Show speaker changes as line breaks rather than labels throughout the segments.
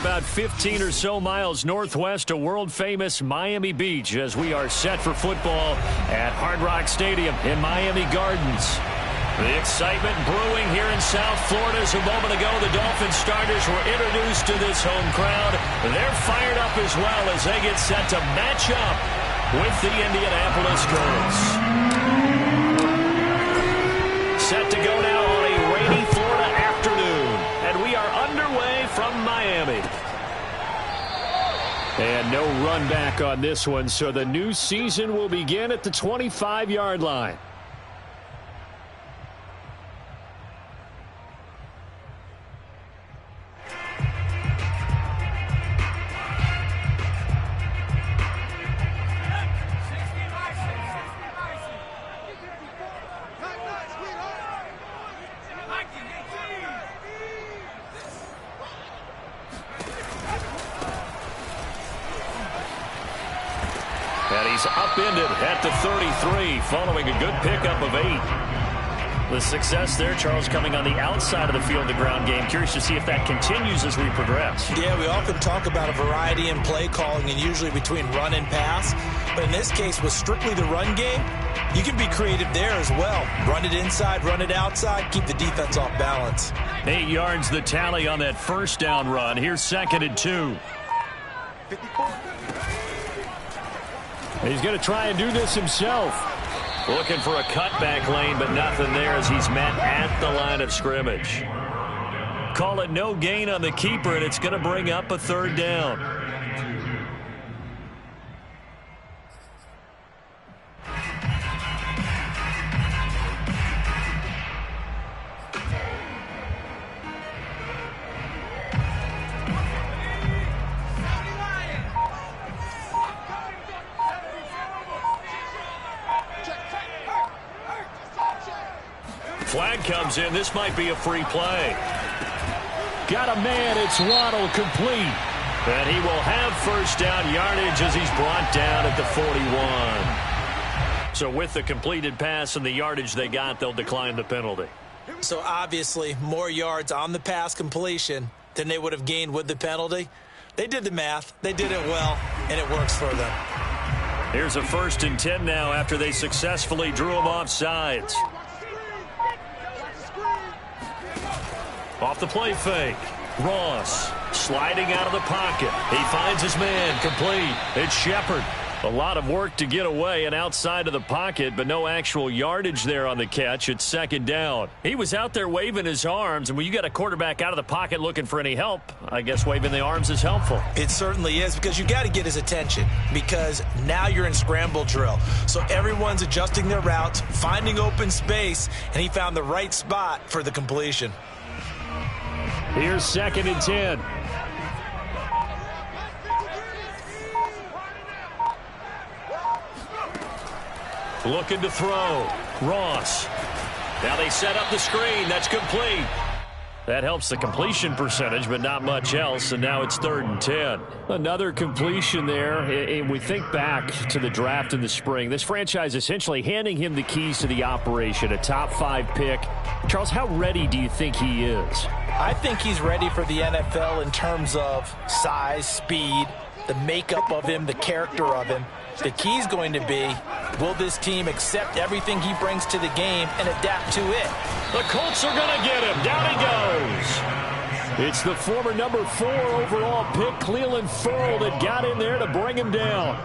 about 15 or so miles northwest of world-famous Miami Beach as we are set for football at Hard Rock Stadium in Miami Gardens. The excitement brewing here in South Florida as a moment ago. The Dolphins starters were introduced to this home crowd. They're fired up as well as they get set to match up with the Indianapolis Colts. Set to go now on a rainy Florida afternoon. And we are underway from Miami. And no run back on this one, so the new season will begin at the 25-yard line. And he's upended at the 33 following a good pickup of 8. The success there, Charles, coming on the outside of the field, the ground game. Curious to see if that continues as we progress.
Yeah, we often talk about a variety in play calling and usually between run and pass. But in this case, with strictly the run game, you can be creative there as well. Run it inside, run it outside, keep the defense off balance.
8 yards the tally on that first down run. Here's 2nd and 2. He's going to try and do this himself. Looking for a cutback lane, but nothing there as he's met at the line of scrimmage. Call it no gain on the keeper, and it's going to bring up a 3rd down. Flag comes in. This might be a free play. Got a man. It's Waddle, complete. And he will have 1st down yardage as he's brought down at the 41. So with the completed pass and the yardage they got, they'll decline the penalty.
So obviously more yards on the pass completion than they would have gained with the penalty. They did the math. They did it well, and it works for them.
Here's a 1st and 10 now after they successfully drew him off sides. Off the play fake. Ross sliding out of the pocket. He finds his man, complete. It's Shepard. A lot of work to get away and outside of the pocket, but no actual yardage there on the catch. It's 2nd down. He was out there waving his arms, and when you got a quarterback out of the pocket looking for any help, I guess waving the arms is helpful.
It certainly is, because you got to get his attention, because now you're in scramble drill. So everyone's adjusting their routes, finding open space, and he found the right spot for the completion.
Here's 2nd and 10. Looking to throw. Ross. Now they set up the screen. That's complete. That helps the completion percentage, but not much else, and now it's 3rd and 10. Another completion there. And we think back to the draft in the spring. This franchise essentially handing him the keys to the operation, a top 5 pick. Charles, how ready do you think he is?
I think he's ready for the NFL in terms of size, speed, the makeup of him, the character of him. The key is going to be, will this team accept everything he brings to the game and adapt to it?
The Colts are going to get him. Down he goes. It's the former number 4 overall pick, Cleveland Ferrell, that got in there to bring him down.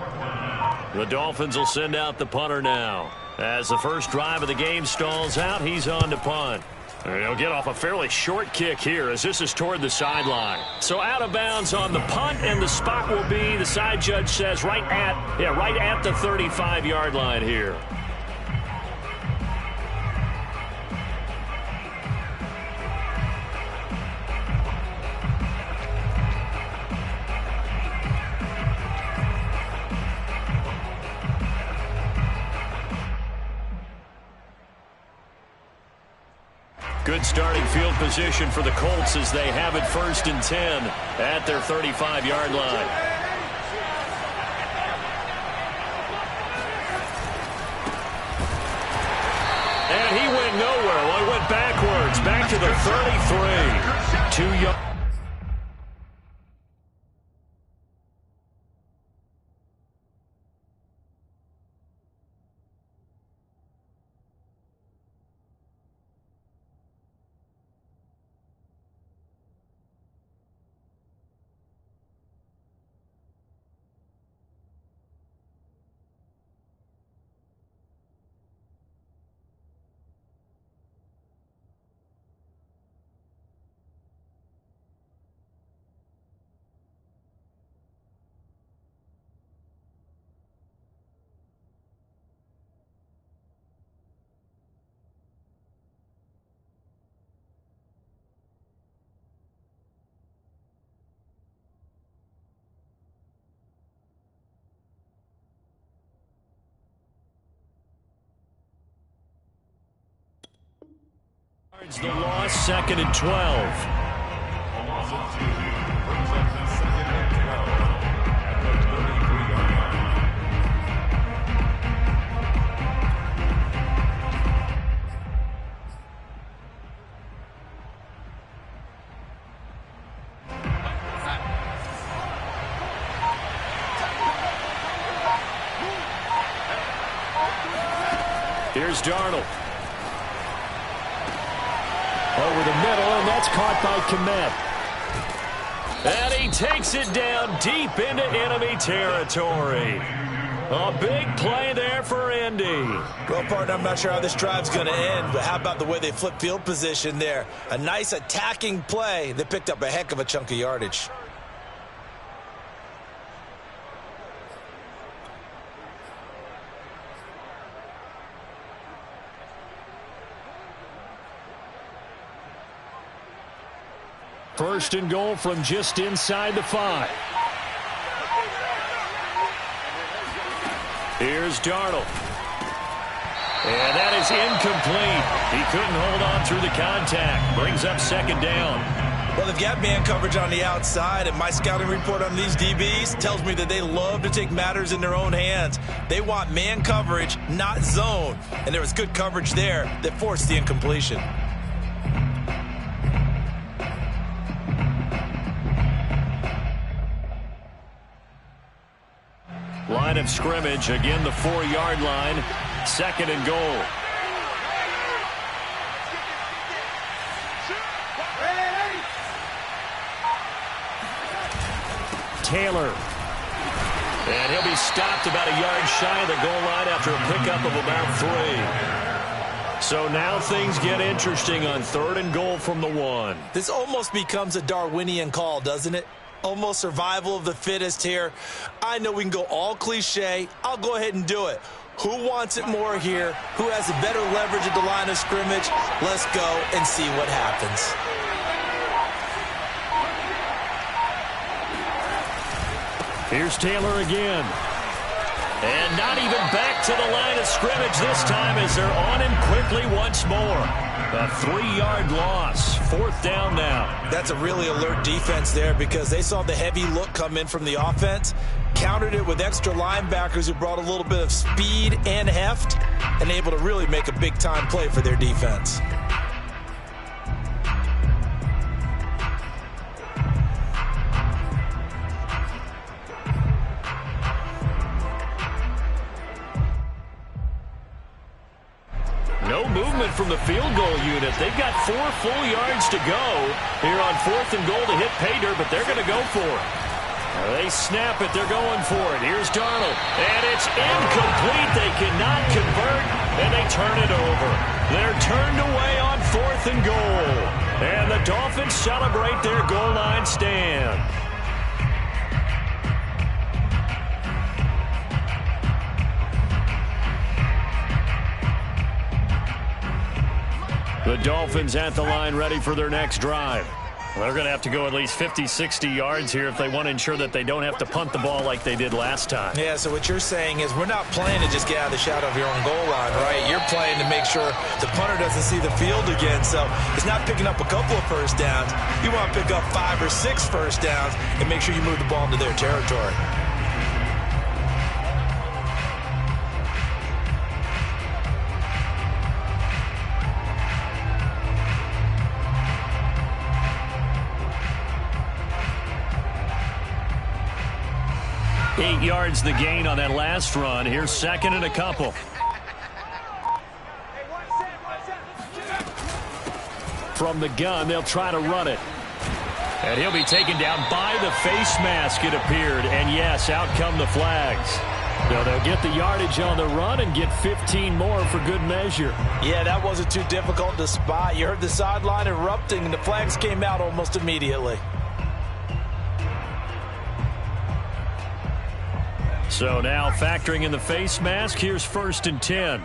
The Dolphins will send out the punter now. As the first drive of the game stalls out, he's on to punt. And he'll get off a fairly short kick here as this is toward the sideline. So out of bounds on the punt, and the spot will be, the side judge says, right at the 35-yard line here. Good starting field position for the Colts as they have it 1st and 10 at their 35-yard line. And he went nowhere. Well, he went backwards, back to the 33. 2 yards. The loss, 2nd and 12. Here's Darnold. Over the middle, and that's caught by Kmet. And he takes it down deep into enemy territory. A big play there for Indy.
Well, partner, I'm not sure how this drive's going to end, but how about the way they flip field position there? A nice attacking play that picked up a heck of a chunk of yardage.
First and goal from just inside the 5. Here's Darnold. And that is incomplete. He couldn't hold on through the contact. Brings up 2nd down.
Well, they've got man coverage on the outside, and my scouting report on these DBs tells me that they love to take matters in their own hands. They want man coverage, not zone. And there was good coverage there that forced the incompletion.
Line of scrimmage, again the 4-yard line, 2nd and goal. Taylor. And he'll be stopped about a yard shy of the goal line after a pickup of about 3. So now things get interesting on 3rd and goal from the 1.
This almost becomes a Darwinian call, doesn't it? Almost survival of the fittest here. I know we can go all cliche. I'll go ahead and do it. Who wants it more here? Who has a better leverage at the line of scrimmage? Let's go and see what happens.
Here's Taylor again. And not even back to the line of scrimmage this time as they're on him quickly once more. A 3-yard loss. 4th down now.
That's a really alert defense there because they saw the heavy look come in from the offense, countered it with extra linebackers who brought a little bit of speed and heft, and able to really make a big-time play for their defense.
No movement from the field goal unit. They've got 4 full yards to go here on 4th and goal to hit pay dirt, but they're going to go for it. They snap it. They're going for it. Here's Darnold. And it's incomplete. They cannot convert, and they turn it over. They're turned away on 4th and goal. And the Dolphins celebrate their goal line stand. The Dolphins at the line ready for their next drive. They're going to have to go at least 50, 60 yards here if they want to ensure that they don't have to punt the ball like they did last time.
Yeah, so what you're saying is we're not playing to just get out of the shadow of your own goal line, right? You're playing to make sure the punter doesn't see the field again. So it's not picking up a couple of first downs. You want to pick up 5 or 6 first downs and make sure you move the ball into their territory.
Eight yards the gain on that last run. Here's 2nd and a couple. From the gun, they'll try to run it. And he'll be taken down by the face mask, it appeared. And yes, out come the flags. So they'll get the yardage on the run and get 15 more for good measure.
Yeah, that wasn't too difficult to spot. You heard the sideline erupting, and the flags came out almost immediately.
So now factoring in the face mask, here's 1st and 10.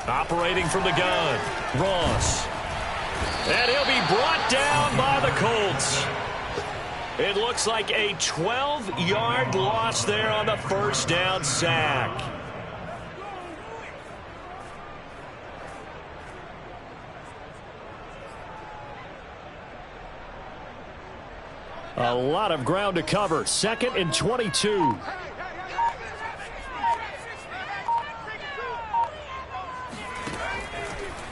Operating from the gun, Ross. And he'll be brought down by the Colts. It looks like a 12-yard loss there on the first down sack. A lot of ground to cover. 2nd and 22.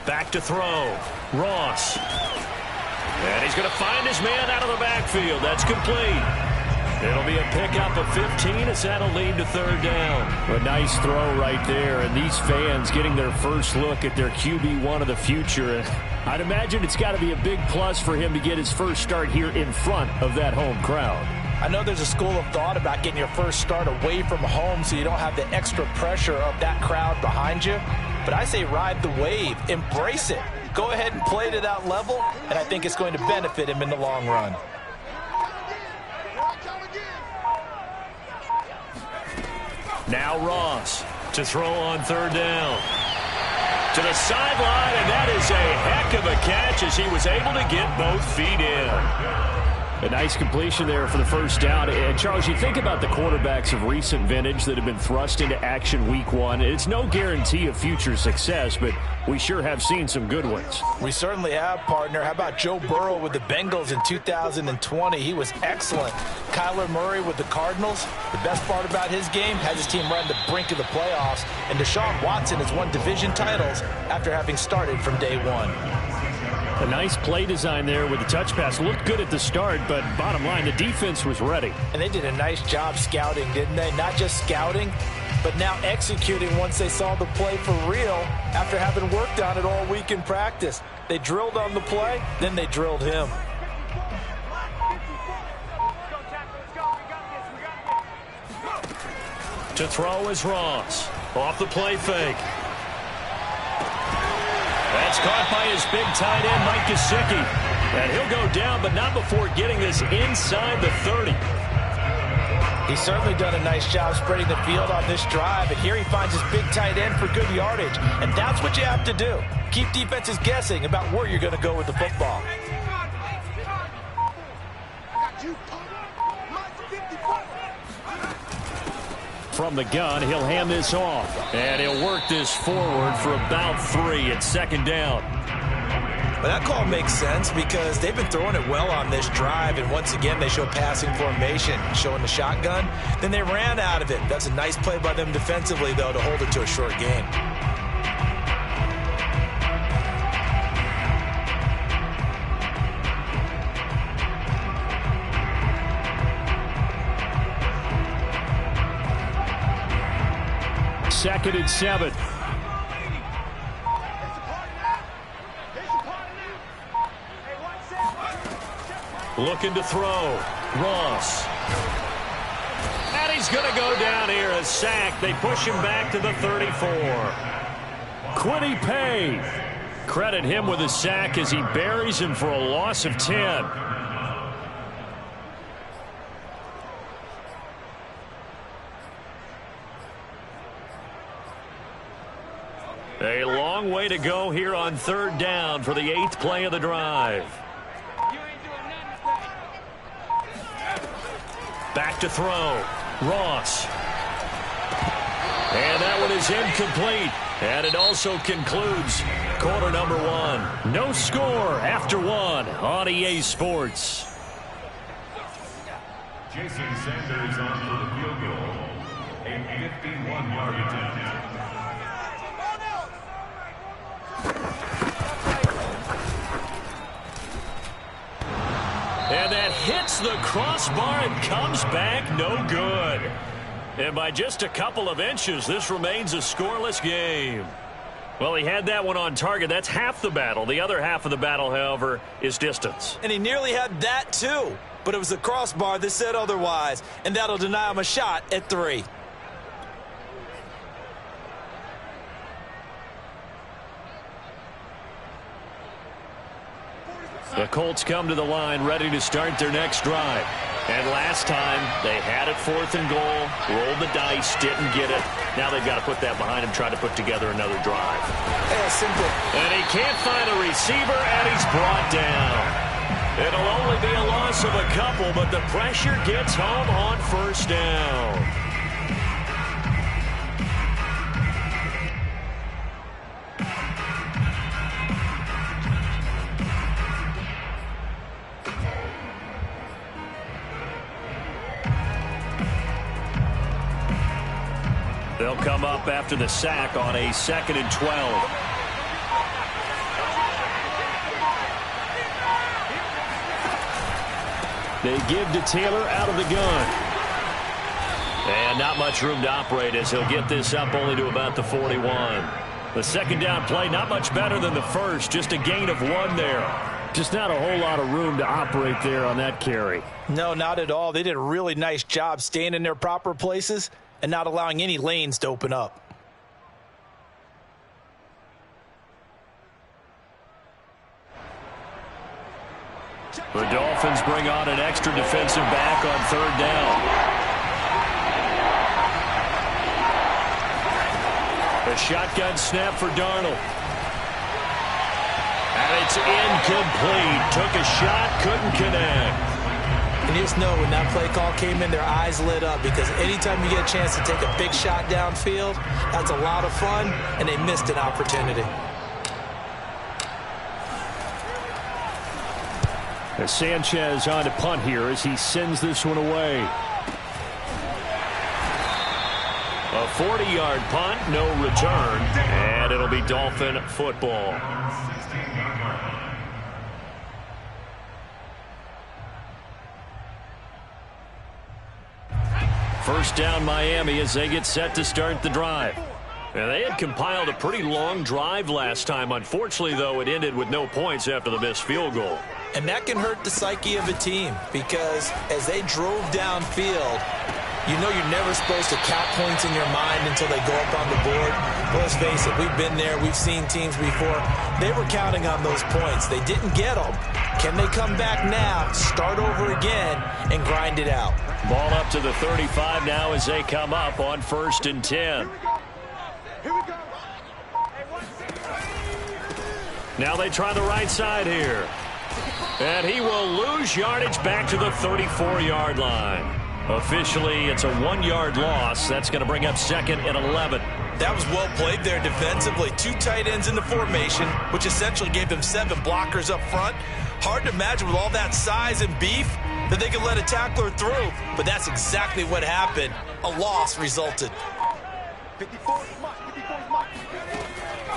Back to throw. Ross. And he's going to find his man out of the backfield. That's complete. It'll be a pickup of 15 as that'll lead to 3rd down. A nice throw right there. And these fans getting their first look at their QB1 of the future. I'd imagine it's got to be a big plus for him to get his first start here in front of that home crowd.
I know there's a school of thought about getting your first start away from home so you don't have the extra pressure of that crowd behind you. But I say ride the wave. Embrace it. Go ahead and play to that level, and I think it's going to benefit him in the long run.
Now Ross to throw on 3rd down. To the sideline, and that is a heck of a catch as he was able to get both feet in. A nice completion there for the first down. And, Charles, you think about the quarterbacks of recent vintage that have been thrust into action week 1. It's no guarantee of future success, but we sure have seen some good ones.
We certainly have, partner. How about Joe Burrow with the Bengals in 2020? He was excellent. Kyler Murray with the Cardinals. The best part about his game has his team right on the brink of the playoffs. And Deshaun Watson has won division titles after having started from day 1.
A nice play design there with the touch pass. Looked good at the start, but bottom line, the defense was ready.
And they did a nice job scouting, didn't they? Not just scouting, but now executing once they saw the play for real after having worked on it all week in practice. They drilled on the play, then they drilled him.
To throw is Ross. Off the play fake. That's caught by his big tight end, Mike Gesicki. And he'll go down, but not before getting this inside the 30.
He's certainly done a nice job spreading the field on this drive, and here he finds his big tight end for good yardage. And that's what you have to do. Keep defenses guessing about where you're going to go with the football.
From the gun, he'll hand this off. And he'll work this forward for about 3 at 2nd down.
Well, that call makes sense because they've been throwing it well on this drive, and once again they show passing formation, showing the shotgun. Then they ran out of it. That's a nice play by them defensively, though, to hold it to a short gain.
Second and 7. Looking to throw. Ross. And he's going to go down here. A sack. They push him back to the 34. Quiddy Pay. Credit him with a sack as he buries him for a loss of 10. A long way to go here on 3rd down for the 8th play of the drive. Back to throw. Ross. And that one is incomplete. And it also concludes quarter number 1. No score after 1 on EA Sports.
Jason Sanders on for the field goal. A 51-yard attempt.
And that hits the crossbar and comes back no good. And by just a couple of inches, this remains a scoreless game. Well, he had that one on target. That's half the battle. The other half of the battle, however, is distance.
And he nearly had that, too. But it was the crossbar that said otherwise. And that'll deny him a shot at 3.
The Colts come to the line ready to start their next drive. And last time, they had it 4th and goal, rolled the dice, didn't get it. Now they've got to put that behind him, try to put together another drive.
Yeah, simple.
And he can't find a receiver, and he's brought down. It'll only be a loss of a couple, but the pressure gets home on 1st down. They'll come up after the sack on a 2nd and 12. They give to Taylor out of the gun. And not much room to operate as he'll get this up only to about the 41. The 2nd down play, not much better than the first, just a gain of 1 there. Just not a whole lot of room to operate there on that carry.
No, not at all. They did a really nice job staying in their proper places and not allowing any lanes to open up.
The Dolphins bring on an extra defensive back on 3rd down. A shotgun snap for Darnold. And it's incomplete. Took a shot, couldn't connect.
And you just know when that play call came in, their eyes lit up, because anytime you get a chance to take a big shot downfield, that's a lot of fun, and they missed an opportunity.
As Sanchez on to punt here as he sends this one away. A 40-yard punt, no return, and it'll be Dolphin football. First down Miami as they get set to start the drive. And they had compiled a pretty long drive last time. Unfortunately, though, it ended with no points after the missed field goal.
And that can hurt the psyche of a team, because as they drove downfield, you know you're never supposed to count points in your mind until they go up on the board. But let's face it, we've been there. We've seen teams before. They were counting on those points. They didn't get them. Can they come back now, start over again, and grind it out?
Ball up to the 35 now as they come up on 1st and 10. Now they try the right side here. And he will lose yardage back to the 34-yard line. Officially, it's a 1-yard loss. That's going to bring up 2nd and 11.
That was well played there defensively. 2 tight ends in the formation, which essentially gave them 7 blockers up front. Hard to imagine with all that size and beef that they could let a tackler through. But that's exactly what happened. A loss resulted.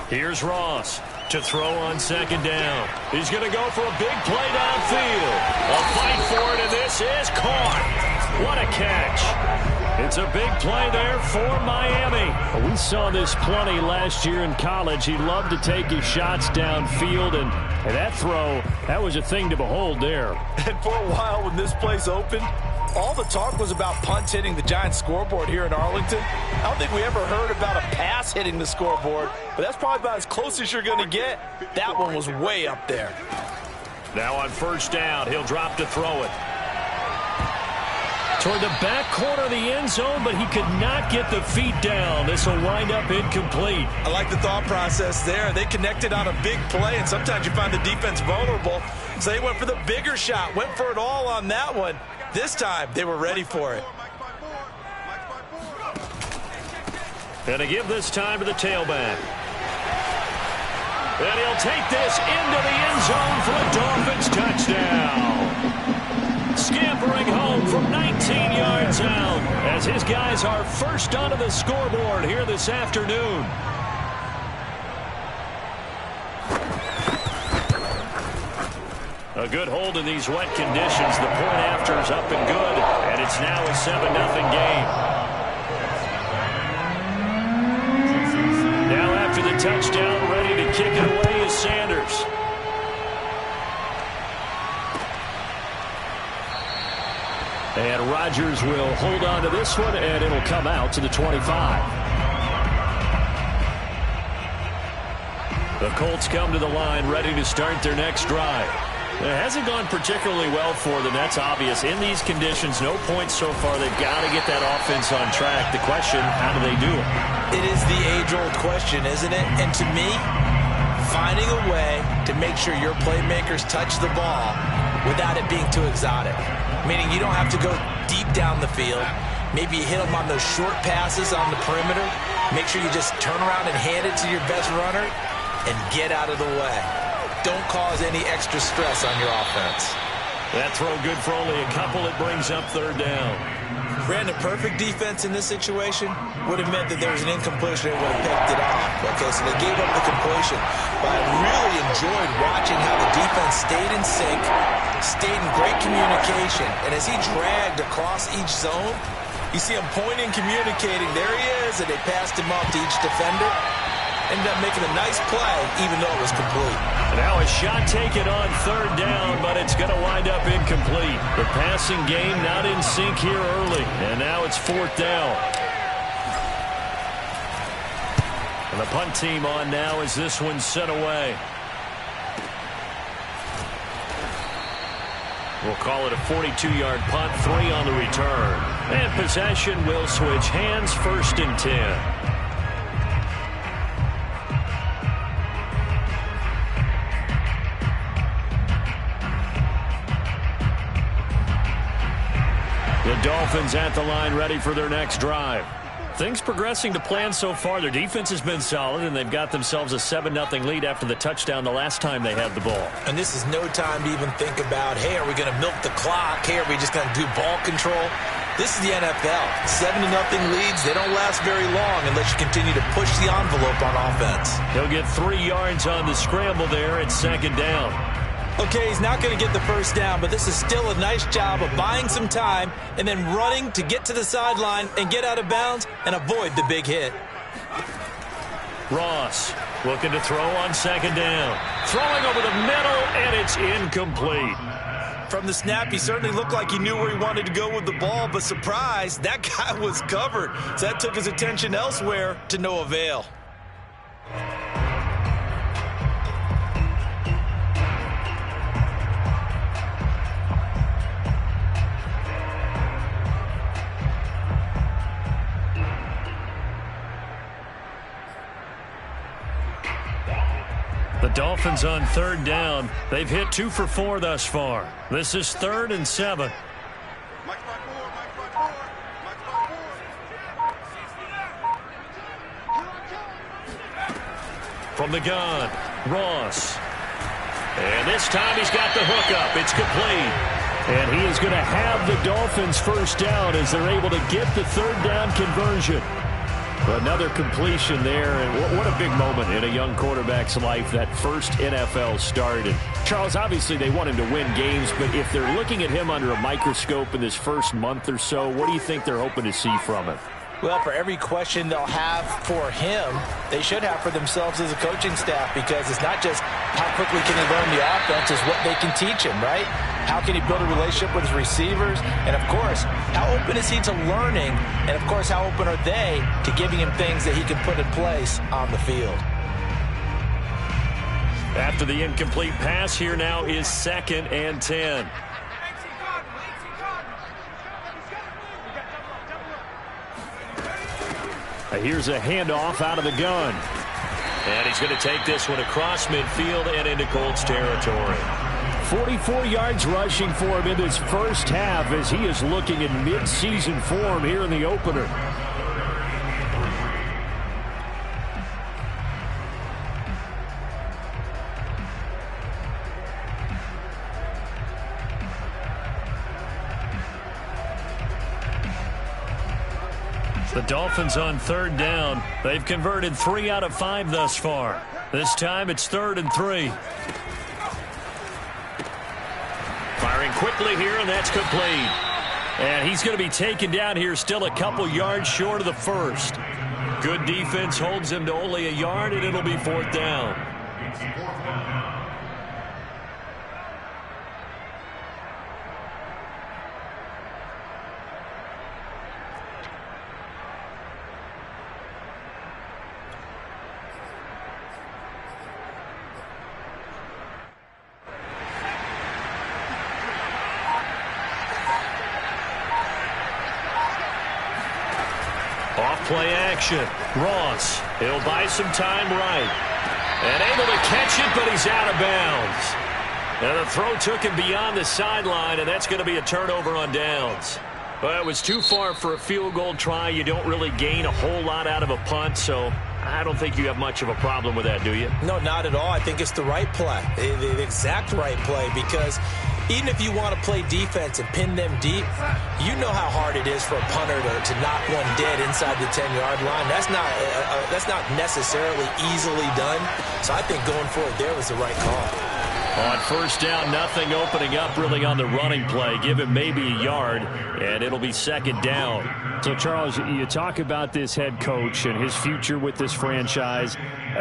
Here's Ross to throw on 2nd down. He's going to go for a big play downfield. A fight for it, and this is caught. What a catch. It's a big play there for Miami. We saw this plenty last year in college. He loved to take his shots downfield, and that throw, that was a thing to behold there.
And for a while when this place opened, all the talk was about punts hitting the Giants scoreboard here in Arlington. I don't think we ever heard about a pass hitting the scoreboard, but that's probably about as close as you're going to get. That one was way up there.
Now on 1st down, he'll drop to throw it. Toward the back corner of the end zone, but he could not get the feet down. This will wind up incomplete.
I like the thought process there. They connected on a big play, and sometimes you find the defense vulnerable. So they went for the bigger shot, went for it all on that one. This time, they were ready for it.
And to give this time to the tailback. And he'll take this into the end zone for a Dolphins touchdown. Scampering home from 19 yards out as his guys are first onto the scoreboard here this afternoon. A good hold in these wet conditions. The point after is up and good, and it's now a 7-0 game. Now after the touchdown, ready to kick it away is Sanders. And Rodgers will hold on to this one, and it'll come out to the 25. The Colts come to the line ready to start their next drive. It hasn't gone particularly well for them. That's obvious. In these conditions, no points so far. They've got to get that offense on track. The question, how do they do it?
It is the age-old question, isn't it? And to me, finding a way to make sure your playmakers touch the ball without it being too exotic. Meaning you don't have to go deep down the field. Maybe you hit them on those short passes on the perimeter. Make sure you just turn around and hand it to your best runner and get out of the way. Don't cause any extra stress on your offense.
That throw good for only a couple. It brings up third down.
Brandon, perfect defense in this situation would have meant that there was an incompletion. They would have picked it off. Okay, so they gave up the completion. But I really enjoyed watching how the defense stayed in sync, stayed in great communication. And as he dragged across each zone, you see him pointing, communicating. There he is, and they passed him off to each defender. Ended up making a nice play, even though it was complete.
Now a shot taken on third down, but it's going to wind up incomplete. The passing game not in sync here early, and now it's fourth down. And the punt team on now as this one's sent away. We'll call it a 42-yard punt, 3 on the return. And possession will switch hands, 1st and 10. The Dolphins at the line, ready for their next drive. Things progressing to plan so far. Their defense has been solid, and they've got themselves a 7-0 lead after the touchdown the last time they had the ball.
And this is no time to even think about, hey, are we going to milk the clock? Hey, are we just going to do ball control? This is the NFL. 7-0 leads, they don't last very long unless you continue to push the envelope on offense.
He'll get 3 yards on the scramble there at 2nd down.
Okay, he's not going to get the first down, but this is still a nice job of buying some time and then running to get to the sideline and get out of bounds and avoid the big hit.
Ross looking to throw on 2nd down. Throwing over the middle, and it's incomplete.
From the snap, he certainly looked like he knew where he wanted to go with the ball, but surprise, that guy was covered. So that took his attention elsewhere to no avail.
The Dolphins on 3rd down. They've hit 2 for 4 thus far. This is 3rd and 7. From the gun, Ross. And this time he's got the hook up. It's complete. And he is going to have the Dolphins first down as they're able to get the 3rd down conversion. Another completion there, and what a big moment in a young quarterback's life, that first NFL start. And Charles, obviously they want him to win games, but if they're looking at him under a microscope in this first month or so, what do you think they're hoping to see from him?
Well, for every question they'll have for him, they should have for themselves as a coaching staff, because it's not just how quickly can he learn the offense, it's what they can teach him, right? How can he build a relationship with his receivers? And, of course, how open is he to learning? And, of course, how open are they to giving him things that he can put in place on the field?
After the incomplete pass, here now is 2nd and 10. Here's a handoff out of the gun. And he's going to take this one across midfield and into Colts territory. 44 yards rushing for him in this first half as he is looking in mid-season form here in the opener. The Dolphins on 3rd down. They've converted 3 out of 5 thus far. This time it's 3rd and 3. Firing quickly here, and that's complete. And he's going to be taken down here, still a couple yards short of the first. Good defense holds him to only a yard, and it'll be 4th down. Off-play action. Ross, he'll buy some time right. And able to catch it, but he's out of bounds. And the throw took him beyond the sideline, and that's going to be a turnover on downs. Well, it was too far for a field goal try. You don't really gain a whole lot out of a punt, so I don't think you have much of a problem with that, do you?
No, not at all. I think it's the right play, the exact right play, because Even if you want to play defense and pin them deep, you know how hard it is for a punter to knock one dead inside the 10-yard line. That's not necessarily easily done. So I think going for it there was the right call.
On first down, nothing opening up really on the running play. Give him maybe a yard, and it'll be second down.
So, Charles, you talk about this head coach and his future with this franchise.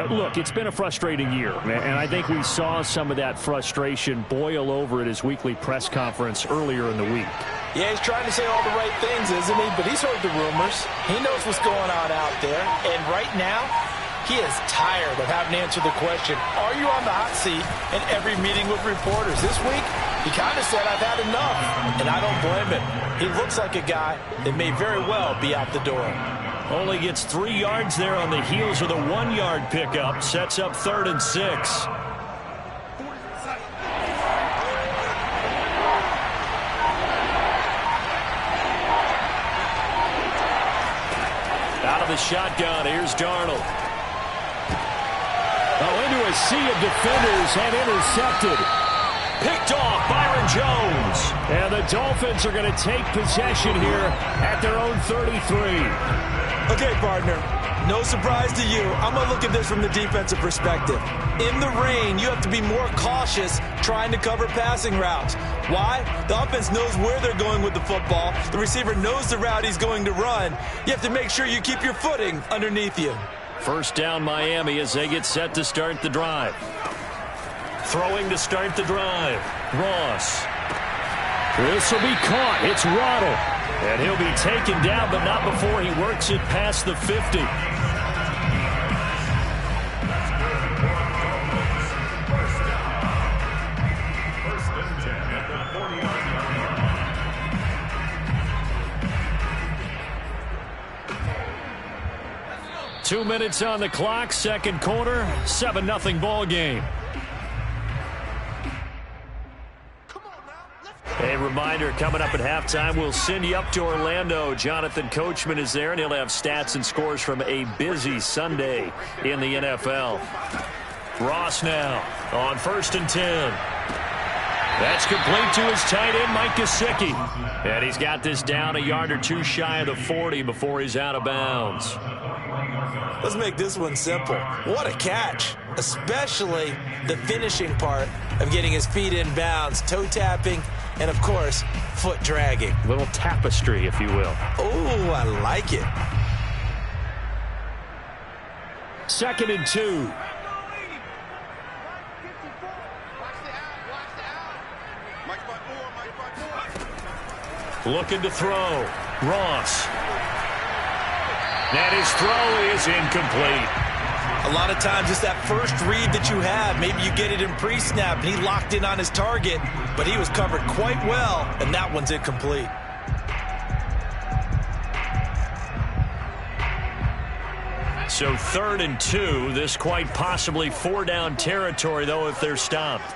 Look, it's been a frustrating year, and I think we saw some of that frustration boil over at his weekly press conference earlier in the week.
Yeah, he's trying to say all the right things, isn't he? But he's heard the rumors. He knows what's going on out there. And right now, he is tired of having to answer the question, are you on the hot seat in every meeting with reporters? This week, he kind of said, I've had enough. And I don't blame him. He looks like a guy that may very well be out the door.
Only gets 3 yards there on the heels of the 1-yard pickup. Sets up 3rd and 6. Out of the shotgun, here's Darnold.
Into a sea of defenders and intercepted.
Picked off Byron Jones.
And the Dolphins are going to take possession here at their own 33.
Okay, partner. No surprise to you. I'm going to look at this from the defensive perspective. In the rain, you have to be more cautious trying to cover passing routes. Why? The offense knows where they're going with the football. The receiver knows the route he's going to run. You have to make sure you keep your footing underneath you.
First down Miami as they get set to start the drive. Throwing to start the drive. Ross.
This will be caught. It's Waddle.
And he'll be taken down, but not before he works it past the 50.
First and 10 at the 40-yard line.
2 minutes on the clock, second quarter, 7-0 ball game. A reminder, coming up at halftime, we'll send you up to Orlando. Jonathan Coachman is there, and he'll have stats and scores from a busy Sunday in the NFL. Ross now on 1st and 10. That's complete to his tight end, Mike Gesicki. And he's got this down a yard or two shy of the 40 before he's out of bounds.
Let's make this one simple. What a catch, especially the finishing part of getting his feet in bounds, toe tapping, and, of course, foot dragging.
A little tapestry, if you will.
Oh, I like it.
2nd and 2.
Looking to throw. Ross. And his throw is incomplete.
A lot of times it's that first read that you have. Maybe you get it in pre-snap, and he locked in on his target, but he was covered quite well, and that one's incomplete.
So 3rd and 2. This quite possibly 4-down territory, though, if they're stopped.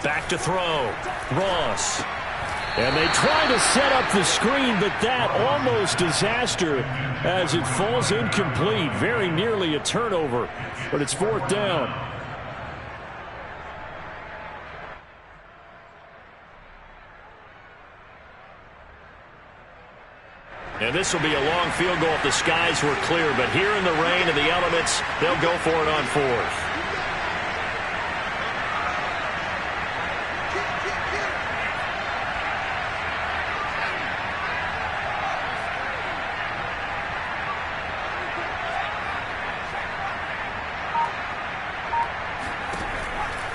Back to throw. Ross.
And they try to set up the screen, but that almost disaster as it falls incomplete. Very nearly a turnover, but it's 4th down.
And this will be a long field goal if the skies were clear, but here in the rain and the elements, they'll go for it on 4th.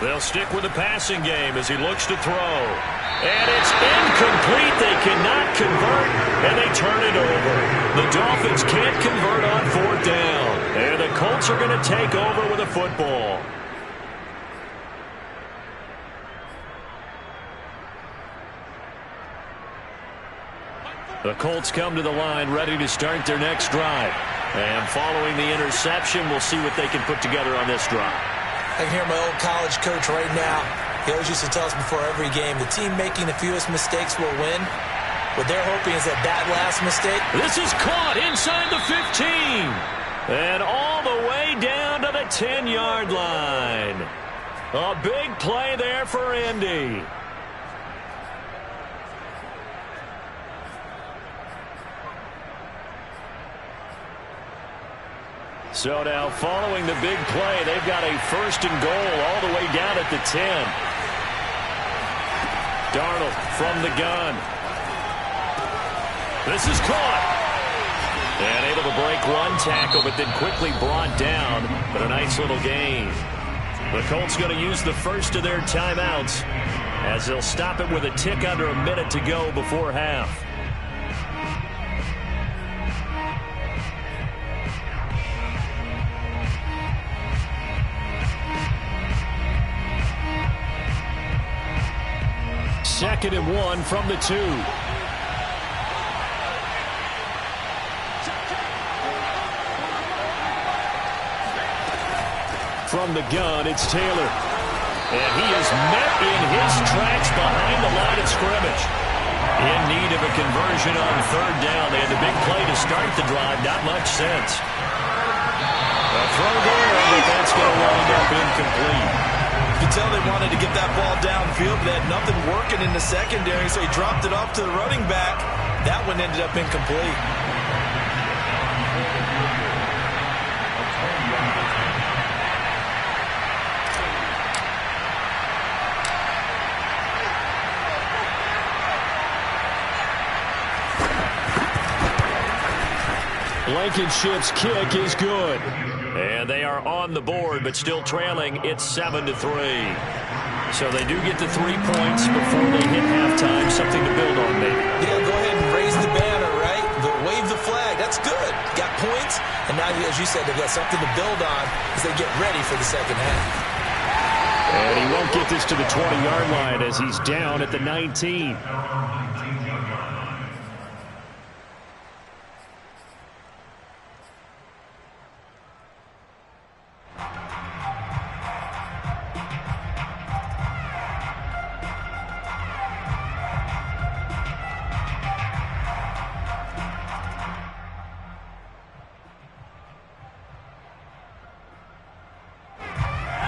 They'll stick with the passing game as he looks to throw. And it's incomplete. They cannot convert, and they turn it over. The Dolphins can't convert on 4th down. And the Colts are going to take over with a football. The Colts come to the line ready to start their next drive. And following the interception, we'll see what they can put together on this drive.
I can hear my old college coach right now. He always used to tell us before every game, the team making the fewest mistakes will win. What they're hoping is that last mistake.
This is caught inside the 15. And all the way down to the 10-yard line. A big play there for Indy. So now following the big play, they've got a 1st and goal all the way down at the 10. Darnold from the gun. This is caught. And able to break one tackle, but then quickly brought down. But a nice little gain. The Colts going to use the first of their timeouts as they'll stop it with a tick under a minute to go before half. Second and 1 from the 2. From the gun, it's Taylor. And he is met in his tracks behind the line of scrimmage. In need of a conversion on 3rd down. They had the big play to start the drive. Not much sense. A throw there, but that's going to wind up incomplete.
You can tell they wanted to get that ball downfield, but they had nothing working in the secondary, so he dropped it off to the running back. That one ended up incomplete.
Blankenship's kick is good. And they are on the board, but still trailing. It's 7-3. So they do get the 3 points before they hit halftime. Something to build on, maybe.
Yeah, go ahead and raise the banner, right? Wave the flag. That's good. Got points, and now, as you said, they've got something to build on as they get ready for the second half.
And he won't get this to the 20-yard line as he's down at the 19.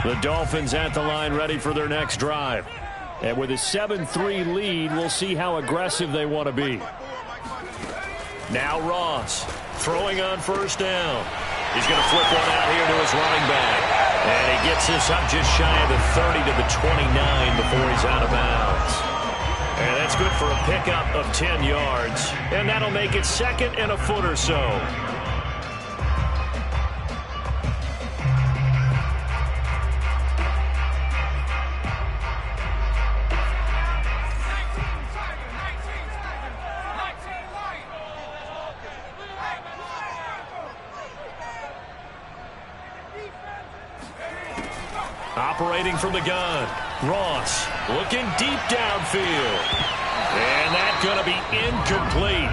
The Dolphins at the line ready for their next drive. And with a 7-3 lead, we'll see how aggressive they want to be. Now Ross throwing on 1st down. He's going to flip one out here to his running back. And he gets this up just shy of the 30 to the 29 before he's out of bounds. And that's good for a pickup of 10 yards. And that'll make it 2nd and a foot or so. Operating from the gun, Ross looking deep downfield. And that's going to be incomplete.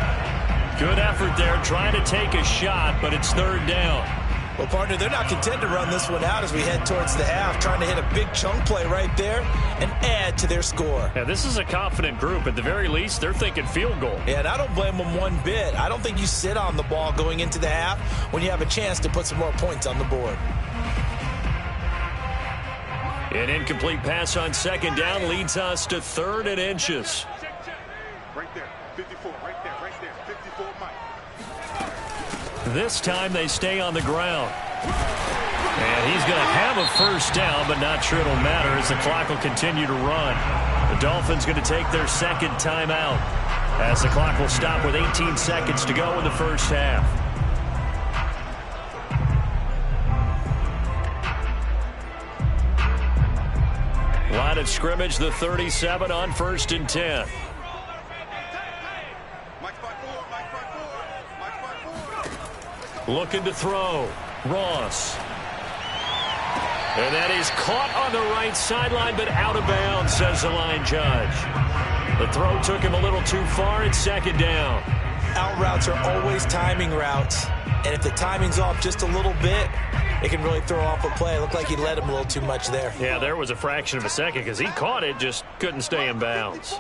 Good effort there trying to take a shot, but it's 3rd down.
Well, partner, they're not content to run this one out as we head towards the half, trying to hit a big chunk play right there and add to their score.
Yeah, this is a confident group. At the very least, they're thinking field goal.
Yeah, and I don't blame them one bit. I don't think you sit on the ball going into the half when you have a chance to put some more points on the board.
An incomplete pass on 2nd down leads us to 3rd and inches.
Right there, 54, right there, 54, Mike.
This time they stay on the ground. And he's going to have a 1st down, but not sure it'll matter as the clock will continue to run. The Dolphins going to take their 2nd timeout as the clock will stop with 18 seconds to go in the 1st half. Line of scrimmage, the 37 on 1st and 10. Looking to throw. Ross. And that is caught on the right sideline, but out of bounds, says the line judge. The throw took him a little too far. It's 2nd down.
Out routes are always timing routes. And if the timing's off just a little bit, it can really throw off a play. It looked like he led him a little too much there.
Yeah, there was a fraction of a second because he caught it, just couldn't stay in bounds.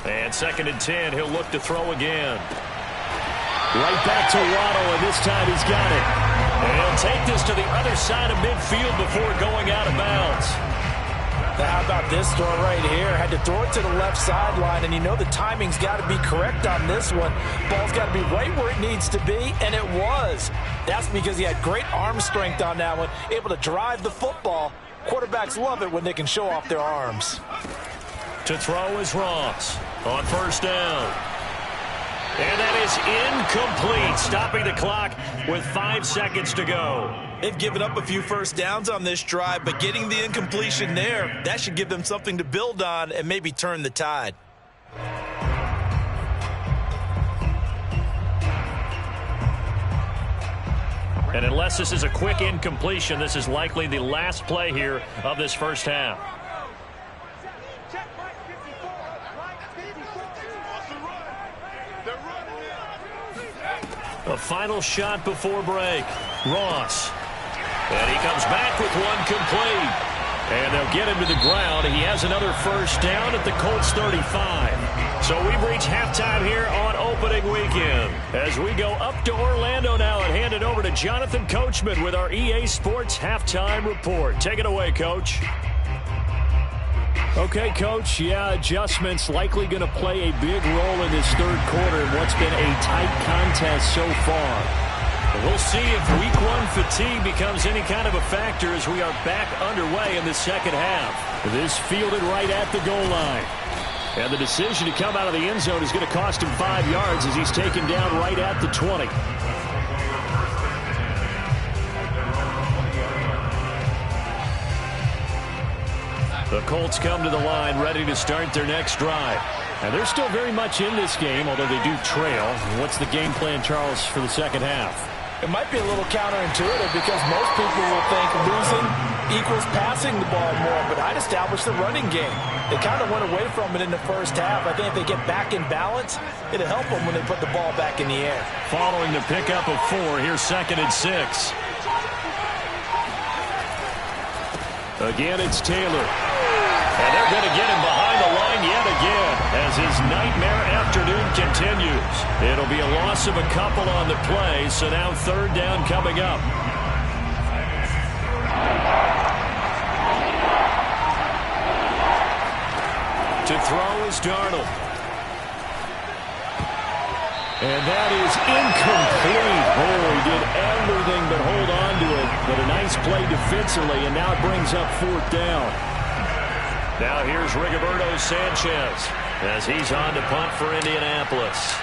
And 2nd and 10, he'll look to throw again. Right back to Waddle, and this time he's got it. And he'll take this to the other side of midfield before going out of bounds.
Now, how about this throw right here? Had to throw it to the left sideline, and you know the timing's got to be correct on this one. Ball's got to be right where it needs to be, and it was. That's because he had great arm strength on that one, able to drive the football. Quarterbacks love it when they can show off their arms.
To throw is Ross on first down. And that is incomplete, stopping the clock with 5 seconds to go.
They've given up a few first downs on this drive, but getting the incompletion there, that should give them something to build on and maybe turn the tide.
And unless this is a quick incompletion, this is likely the last play here of this first half. A final shot before break. Ross. And he comes back with one complete. And they'll get him to the ground. He has another first down at the Colts 35. So we've reached halftime here on opening weekend. As we go up to Orlando now and hand it over to Jonathan Coachman with our EA Sports Halftime Report. Take it away, Coach.
Okay, Coach, adjustments likely going to play a big role in this third quarter in what's been a tight contest so far.
We'll see if week one fatigue becomes any kind of a factor as we are back underway in the second half.
This fielded right at the goal line. And the decision to come out of the end zone is going to cost him 5 yards as he's taken down right at the 20.
The Colts come to the line ready to start their next drive.
And they're still very much in this game, although they do trail. What's the game plan, Charles, for the second half?
It might be a little counterintuitive because most people will think losing equals passing the ball more, but I'd establish the running game. They kind of went away from it in the first half. I think if they get back in balance, it'll help them when they put the ball back in the air.
Following the pickup of 4, here's 2nd and 6.
Again, it's Taylor.
And they're going to get him behind the line yet again as his nightmare afternoon continues. It'll be a loss of a couple on the play, so now 3rd down coming up. To throw is Darnold.
And that is incomplete. Oh, he did everything but hold on to it. But a nice play defensively, and now it brings up 4th down.
Now here's Rigoberto Sanchez as he's on to punt for Indianapolis.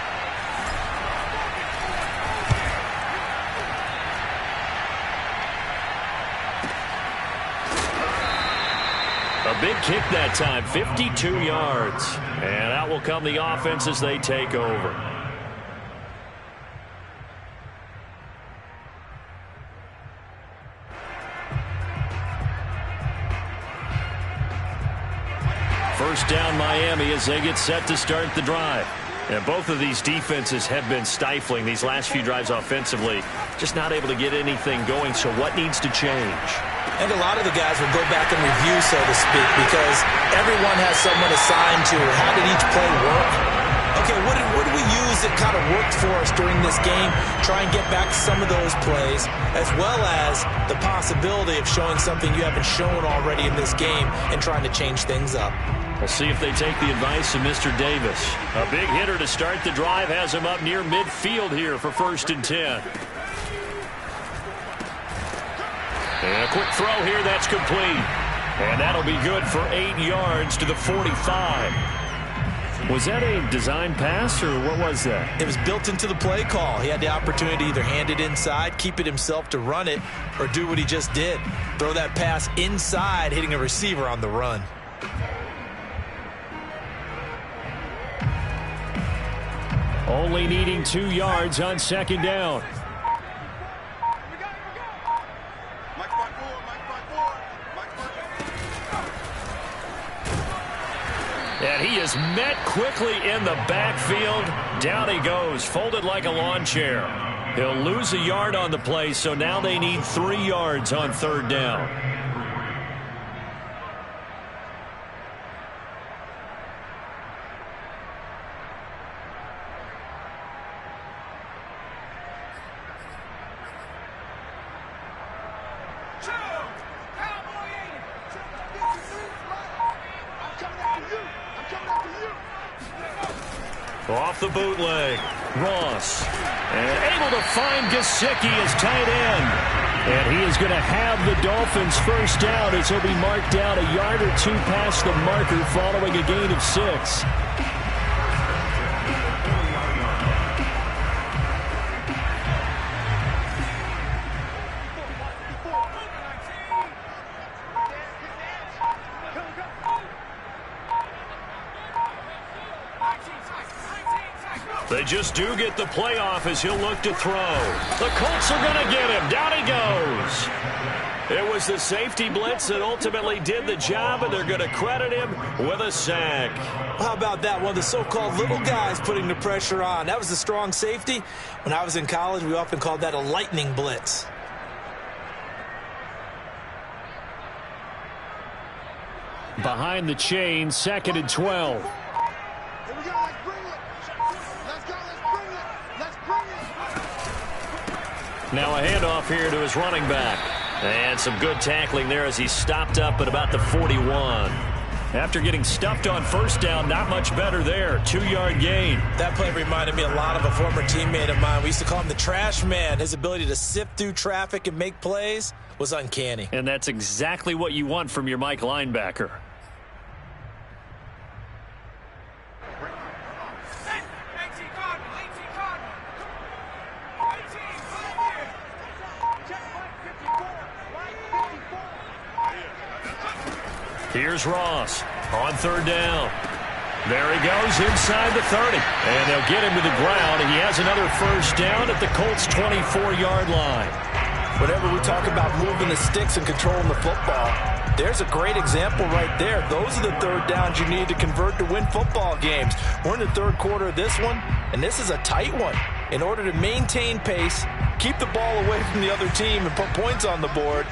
A big kick that time, 52 yards. And out will come the offense as they take over. First down Miami as they get set to start the drive. And both of these defenses have been stifling these last few drives offensively. Just not able to get anything going, so what needs to change?
I think a lot of the guys will go back and review, so to speak, because everyone has someone assigned to how did each play work. Okay, what did we use that kind of worked for us during this game? Try and get back to some of those plays, as well as the possibility of showing something you haven't shown already in this game and trying to change things up.
We'll see if they take the advice of Mr. Davis. A big hitter to start the drive has him up near midfield here for 1st and 10. And a quick throw here, that's complete. And that'll be good for 8 yards to the 45.
Was that a design pass, or what was that?
It was built into the play call. He had the opportunity to either hand it inside, keep it himself to run it, or do what he just did. Throw that pass inside, hitting a receiver on the run.
Only needing 2 yards on 2nd down.
And he is met quickly in the backfield. Down he goes, folded like a lawn chair. He'll lose a yard on the play, so now they need 3 yards on 3rd down. Off the bootleg. Ross. And able to find Gesicki as tight end. And he is going to have the Dolphins first down as he'll be marked down a yard or two past the marker following a gain of 6. They just do get the playoff as he'll look to throw. The Colts are going to get him. Down he goes. It was the safety blitz that ultimately did the job, and they're going to credit him with a sack.
How about that? One of the so-called little guys putting the pressure on. That was a strong safety. When I was in college, we often called that a lightning blitz.
Behind the chain, 2nd and 12.
Here we go. Let's bring it. Let's go. Let's bring it. Let's bring it.
Now a handoff here to his running back. And some good tackling there as he stopped up at about the 41. After getting stuffed on first down, not much better there. 2-yard gain.
That play reminded me a lot of a former teammate of mine. We used to call him the trash man. His ability to sift through traffic and make plays was uncanny.
And that's exactly what you want from your Mike linebacker.
Here's Ross on 3rd down. There he goes inside the 30. And they'll get him to the ground. And he has another first down at the Colts' 24-yard line.
Whenever we talk about moving the sticks and controlling the football, there's a great example right there. Those are the 3rd downs you need to convert to win football games. We're in the 3rd quarter of this one, and this is a tight one. In order to maintain pace, keep the ball away from the other team, and put points on the board,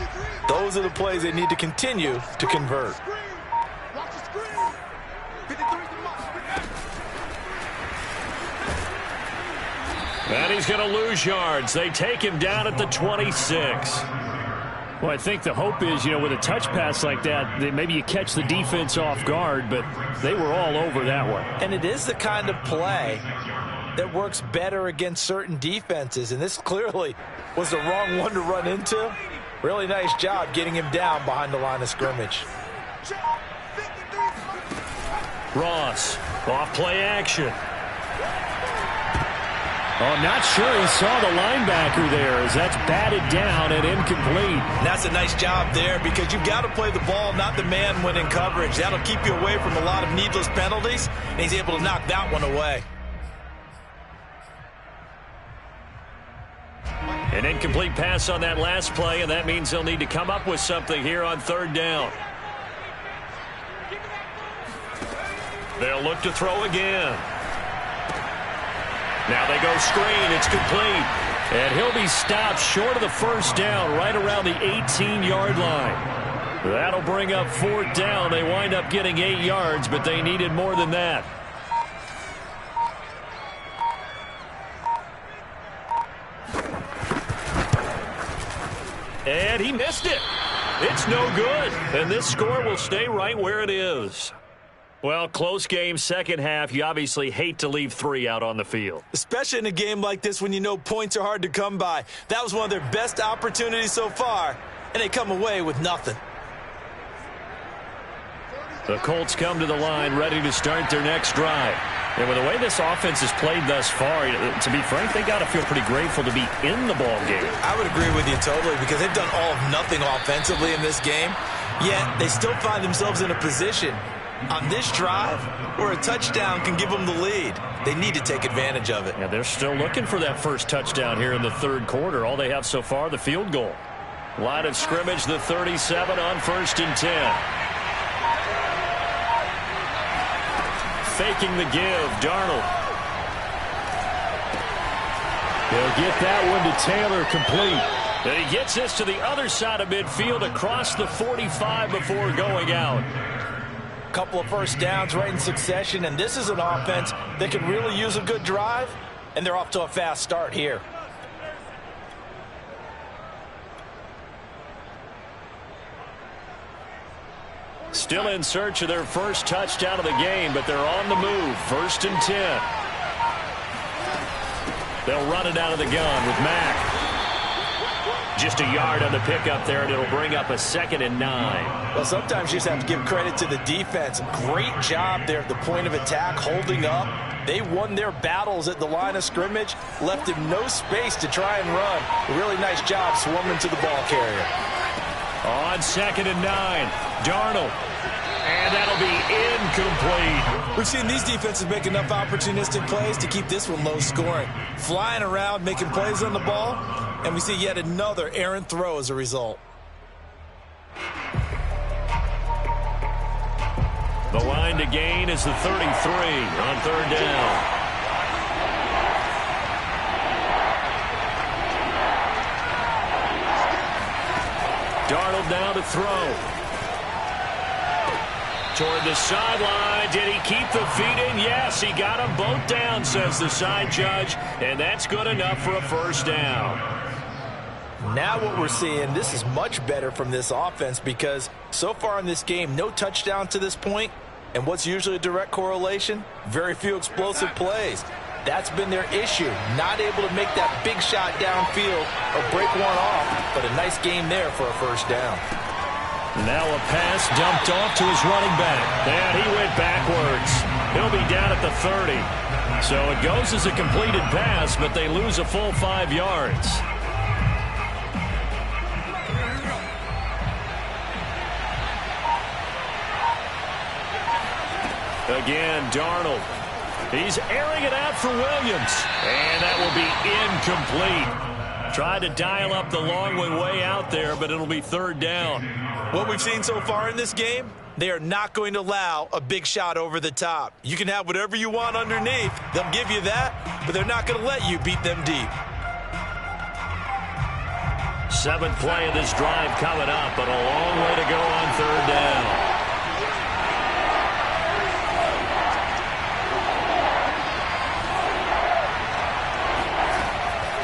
those are the plays they need to continue to convert.
Watch the screen. 53's the mark.
And he's going to lose yards. They take him down at the 26.
Well, I think the hope is, with a touch pass like that, that maybe you catch the defense off guard, but they were all over that one.
And it is the kind of play that works better against certain defenses, and this clearly was the wrong one to run into. Really nice job getting him down behind the line of scrimmage.
Ross, off play action.
Oh, not sure he saw the linebacker there as that's batted down and incomplete.
And that's a nice job there because you've got to play the ball, not the man when in coverage. That'll keep you away from a lot of needless penalties, and he's able to knock that one away.
An incomplete pass on that last play, and that means they'll need to come up with something here on 3rd down. They'll look to throw again. Now they go screen. It's complete. And he'll be stopped short of the first down right around the 18-yard line. That'll bring up 4th down. They wind up getting 8 yards, but they needed more than that. And he missed it. It's no good. And this score will stay right where it is. Well, close game, second half. You obviously hate to leave 3 out on the field.
Especially in a game like this when you know points are hard to come by. That was one of their best opportunities so far, and they come away with nothing.
The Colts come to the line ready to start their next drive. And with the way this offense has played thus far, to be frank, they got to feel pretty grateful to be in the ball game.
I would agree with you totally because they've done all of nothing offensively in this game, yet they still find themselves in a position on this drive where a touchdown can give them the lead. They need to take advantage of it.
Yeah, they're still looking for that first touchdown here in the 3rd quarter. All they have so far, the field goal. Line of scrimmage, the 37 on 1st and 10. Faking the give, Darnold.
They'll get that one to Taylor complete.
And he gets this to the other side of midfield across the 45 before going out.
Couple of first downs right in succession, and this is an offense that can really use a good drive, and they're off to a fast start here.
Still in search of their first touchdown of the game, but they're on the move. 1st and 10. They'll run it out of the gun with Mack. Just a yard on the pickup there, and it'll bring up a 2nd and 9.
Well, sometimes you just have to give credit to the defense. Great job there at the point of attack, holding up. They won their battles at the line of scrimmage, left him no space to try and run. A really nice job swarming to the ball carrier.
On 2nd and 9, Darnold. And that'll be incomplete.
We've seen these defenses make enough opportunistic plays to keep this one low scoring. Flying around, making plays on the ball, and we see yet another errant throw as a result.
The line to gain is the 33 on 3rd down. Darnold now to throw. Toward the sideline. Did he keep the feet in? Yes, he got them both down, says the side judge, and that's good enough for a 1st down.
Now what we're seeing, this is much better from this offense because so far in this game, no touchdown to this point, and what's usually a direct correlation? Very few explosive plays. That's been their issue, not able to make that big shot downfield or break one off, but a nice game there for a 1st down.
Now a pass dumped off to his running back. And he went backwards. He'll be down at the 30. So it goes as a completed pass, but they lose a full 5 yards. Again, Darnold. He's airing it out for Williams. And that will be incomplete. Tried to dial up the long way out there, but it'll be 3rd down.
What we've seen so far in this game, they are not going to allow a big shot over the top. You can have whatever you want underneath. They'll give you that, but they're not going to let you beat them deep.
7th play of this drive coming up, but a long way to go on 3rd down.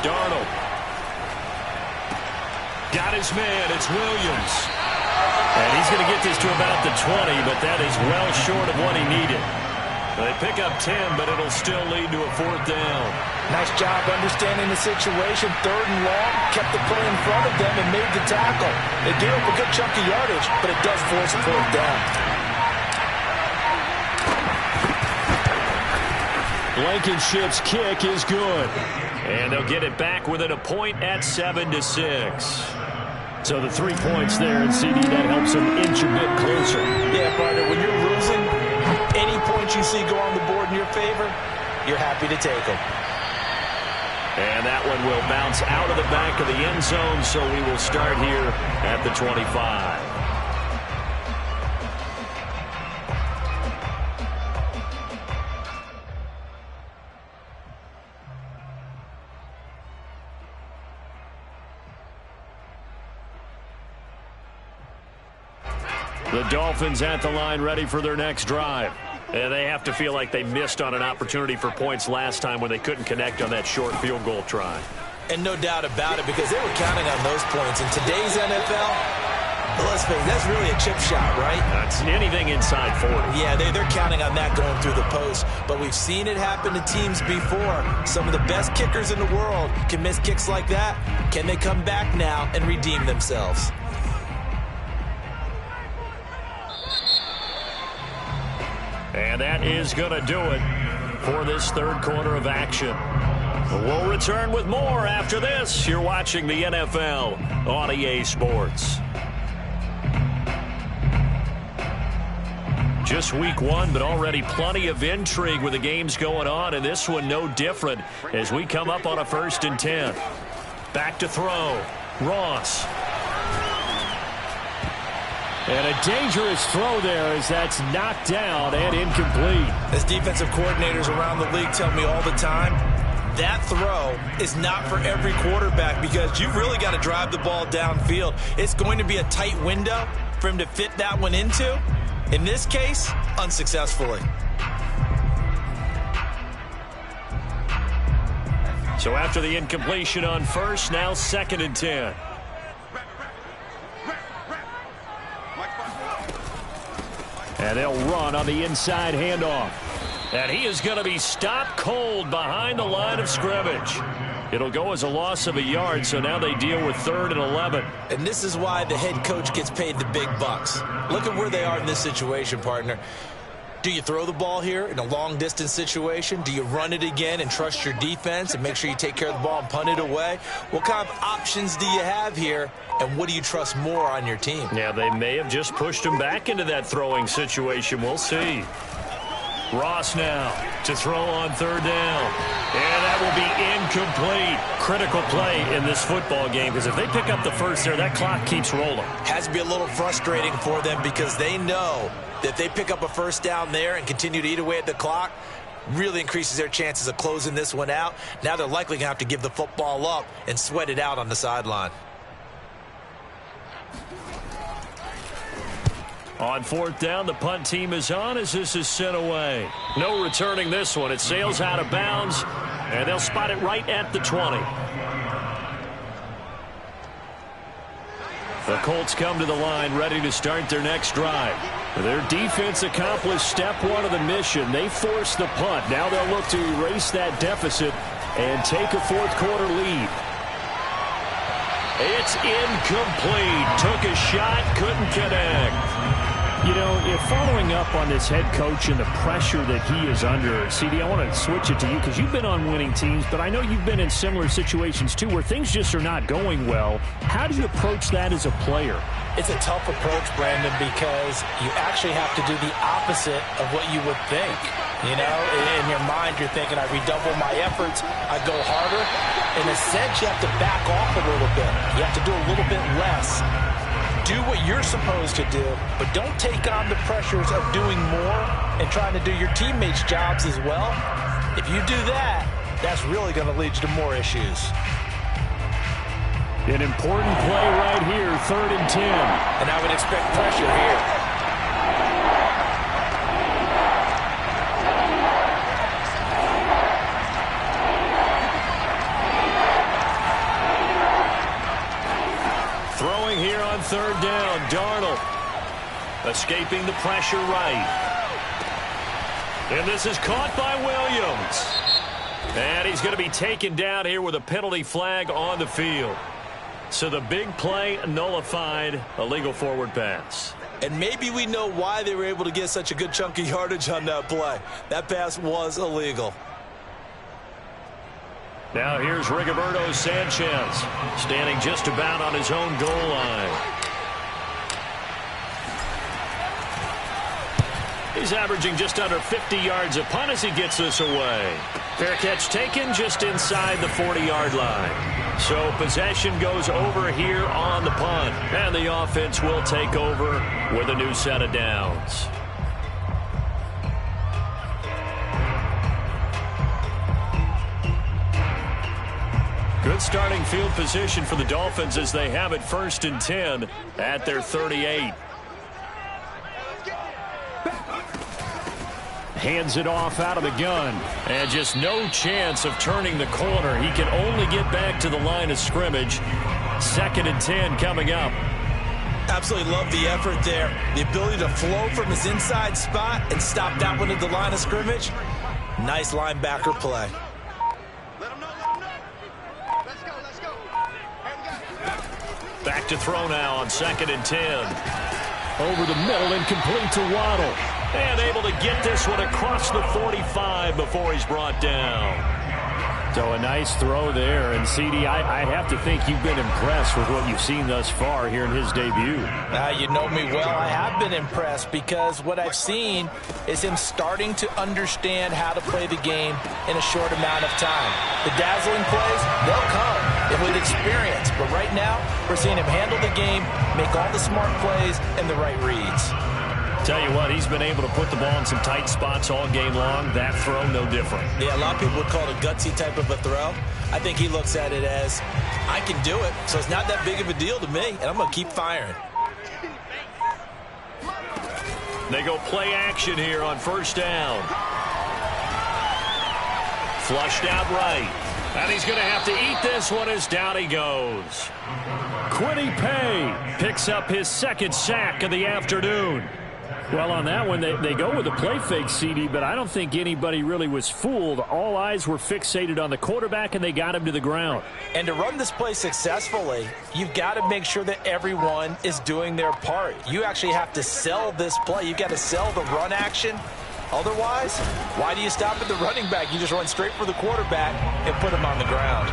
Darnold. Got his man. It's Williams. And he's going to get this to about the 20, but that is well short of what he needed. They pick up 10, but it'll still lead to a 4th down.
Nice job understanding the situation. 3rd and long, kept the play in front of them and made the tackle. They gave up a good chunk of yardage, but it does force a 4th down.
Blankenship's kick is good. And they'll get it back within a point at 7-6.
So the 3 points there, and CD, that helps them inch a bit closer.
Yeah, partner, when you're losing, any points you see go on the board in your favor, you're happy to take them.
And that one will bounce out of the back of the end zone, so we will start here at the 25. The Dolphins at the line ready for their next drive. And they have to feel like they missed on an opportunity for points last time when they couldn't connect on that short field goal try.
And no doubt about it, because they were counting on those points. In today's NFL, let's face it, that's really a chip shot, right?
That's anything inside 40.
Yeah, they're counting on that going through the post. But we've seen it happen to teams before. Some of the best kickers in the world can miss kicks like that. Can they come back now and redeem themselves?
And that is going to do it for this 3rd quarter of action. We'll return with more after this. You're watching the NFL on EA Sports. Just week 1, but already plenty of intrigue with the games going on, and this one no different as we come up on a 1st and 10. Back to throw. Ross.
And a dangerous throw there as that's knocked down and incomplete.
As defensive coordinators around the league tell me all the time, that throw is not for every quarterback because you've really got to drive the ball downfield. It's going to be a tight window for him to fit that one into. In this case, unsuccessfully.
So after the incompletion on 1st, now 2nd and 10. And they'll run on the inside handoff. And he is going to be stopped cold behind the line of scrimmage. It'll go as a loss of a yard, so now they deal with 3rd and 11.
And this is why the head coach gets paid the big bucks. Look at where they are in this situation, partner. Do you throw the ball here in a long-distance situation? Do you run it again and trust your defense and make sure you take care of the ball and punt it away? What kind of options do you have here, and what do you trust more on your team?
Yeah, they may have just pushed him back into that throwing situation. We'll see. Ross now to throw on 3rd down. And that will be incomplete. Critical play in this football game, because if they pick up the first there, that clock keeps rolling.
Has to be a little frustrating for them because they know that if they pick up a first down there and continue to eat away at the clock, really increases their chances of closing this one out. Now they're likely going to have to give the football up and sweat it out on the sideline.
On 4th down, the punt team is on as this is sent away. No returning this one. It sails out of bounds, and they'll spot it right at the 20. The Colts come to the line ready to start their next drive. Their defense accomplished step 1 of the mission. They forced the punt. Now they'll look to erase that deficit and take a 4th quarter lead. It's incomplete. Took a shot, couldn't connect.
You know, if following up on this head coach and the pressure that he is under, CD, I want to switch it to you because you've been on winning teams, but I know you've been in similar situations too where things just are not going well. How do you approach that as a player?
It's a tough approach, Brandon, because you actually have to do the opposite of what you would think. You know, in your mind, you're thinking, I redouble my efforts, I go harder. In a sense, you have to back off a little bit. You have to do a little bit less. Do what you're supposed to do, but don't take on the pressures of doing more and trying to do your teammates' jobs as well. If you do that, that's really going to lead you to more issues.
An important play right here, 3rd and 10.
And I would expect pressure here.
Throwing here on 3rd down, Darnold escaping the pressure right. And this is caught by Williams. And he's going to be taken down here with a penalty flag on the field. So the big play nullified, a legal forward pass.
And maybe we know why they were able to get such a good chunk of yardage on that play. That pass was illegal.
Now here's Rigoberto Sanchez, standing just about on his own goal line. He's averaging just under 50 yards a punt as he gets this away. Fair catch taken just inside the 40-yard line. So possession goes over here on the punt, and the offense will take over with a new set of downs. Good starting field position for the Dolphins as they have it 1st and 10 at their 38.
Hands it off out of the gun.
And just no chance of turning the corner. He can only get back to the line of scrimmage. 2nd and 10 coming up.
Absolutely love the effort there. The ability to flow from his inside spot and stop that one at the line of scrimmage. Nice linebacker play.
Back to throw now on 2nd and 10.
Over the middle, incomplete to Waddle.
And able to get this one across the 45 before he's brought down.
So a nice throw there. And, CD, I have to think you've been impressed with what you've seen thus far here in his debut.
You know me well. I have been impressed because what I've seen is him starting to understand how to play the game in a short amount of time. The dazzling plays, they'll come with experience. But right now, we're seeing him handle the game, make all the smart plays, and the right reads.
Tell you what, he's been able to put the ball in some tight spots all game long. That throw, no different.
Yeah, a lot of people would call it a gutsy type of a throw. I think he looks at it as, I can do it, so it's not that big of a deal to me, and I'm going to keep firing.
They go play action here on 1st down. Flushed out right. And he's going to have to eat this one as down he goes.
Quiddy Pay picks up his 2nd sack of the afternoon. Well, on that one, they go with a play fake, CD, but I don't think anybody really was fooled. All eyes were fixated on the quarterback, and they got him to the ground.
And to run this play successfully, you've got to make sure that everyone is doing their part. You actually have to sell this play. You've got to sell the run action. Otherwise, why do you stop at the running back? You just run straight for the quarterback and put him on the ground.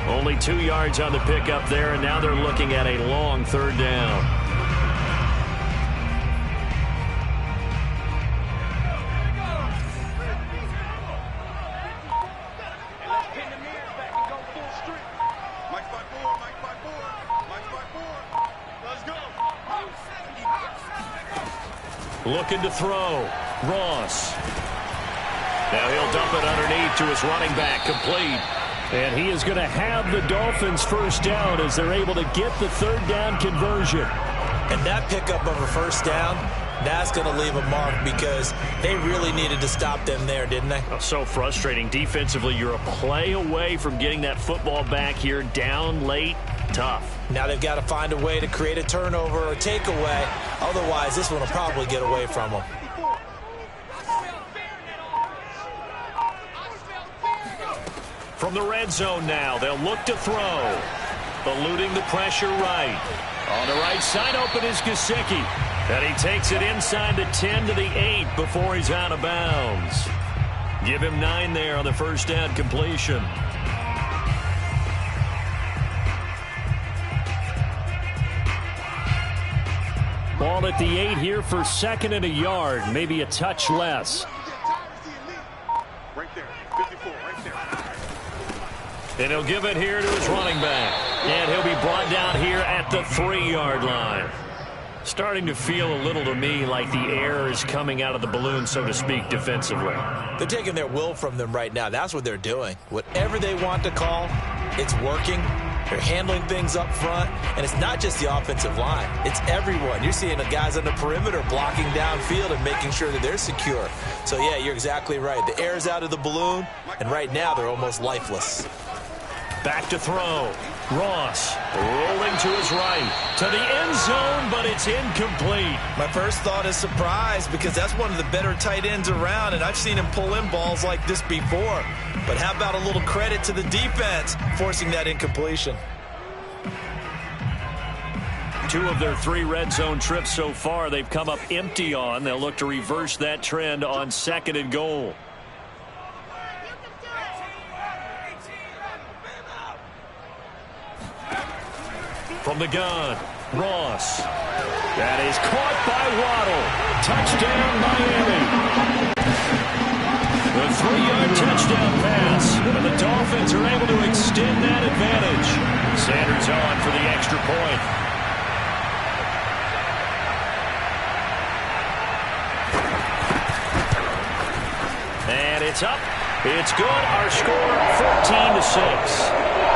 Only 2 yards on the pickup there, and now they're looking at a long third down. Looking to throw. Ross. Now he'll dump it underneath to his running back. Complete.
And he is going to have the Dolphins first down as they're able to get the third down conversion.
And that pickup of a first down, that's going to leave a mark because they really needed to stop them there, didn't they?
Oh, so frustrating. Defensively, you're a play away from getting that football back here. Down late. Tough.
Now they've got to find a way to create a turnover or takeaway. Otherwise, this one will probably get away from them.
From the red zone now, they'll look to throw. Eluding the pressure right. On the right side, open is Gesicki. And he takes it inside the 10 to the 8 before he's out of bounds. Give him 9 there on the first down completion.
Ball at the 8 here for second and a yard, maybe a touch less.
Right there, 54, right there.
And he'll give it here to his running back. And he'll be brought down here at the 3-yard line. Starting to feel a little to me like the air is coming out of the balloon, so to speak, defensively.
They're taking their will from them right now. That's what they're doing. Whatever they want to call, it's working. They're handling things up front, and it's not just the offensive line. It's everyone. You're seeing the guys on the perimeter blocking downfield and making sure that they're secure. So, yeah, you're exactly right. The air's out of the balloon, and right now they're almost lifeless.
Back to throw. Ross rolling to his right. To the end zone, but it's incomplete.
My first thought is surprise because that's one of the better tight ends around, and I've seen him pull in balls like this before. But how about a little credit to the defense forcing that incompletion?
2 of their 3 red zone trips so far they've come up empty on. They'll look to reverse that trend on second and goal. From the gun, Ross. That is caught by Waddle. Touchdown, Miami. The 3-yard touchdown pass. And the Dolphins are able to extend that advantage. Sanders on for the extra point. And it's up. It's good. Our score, 14-6.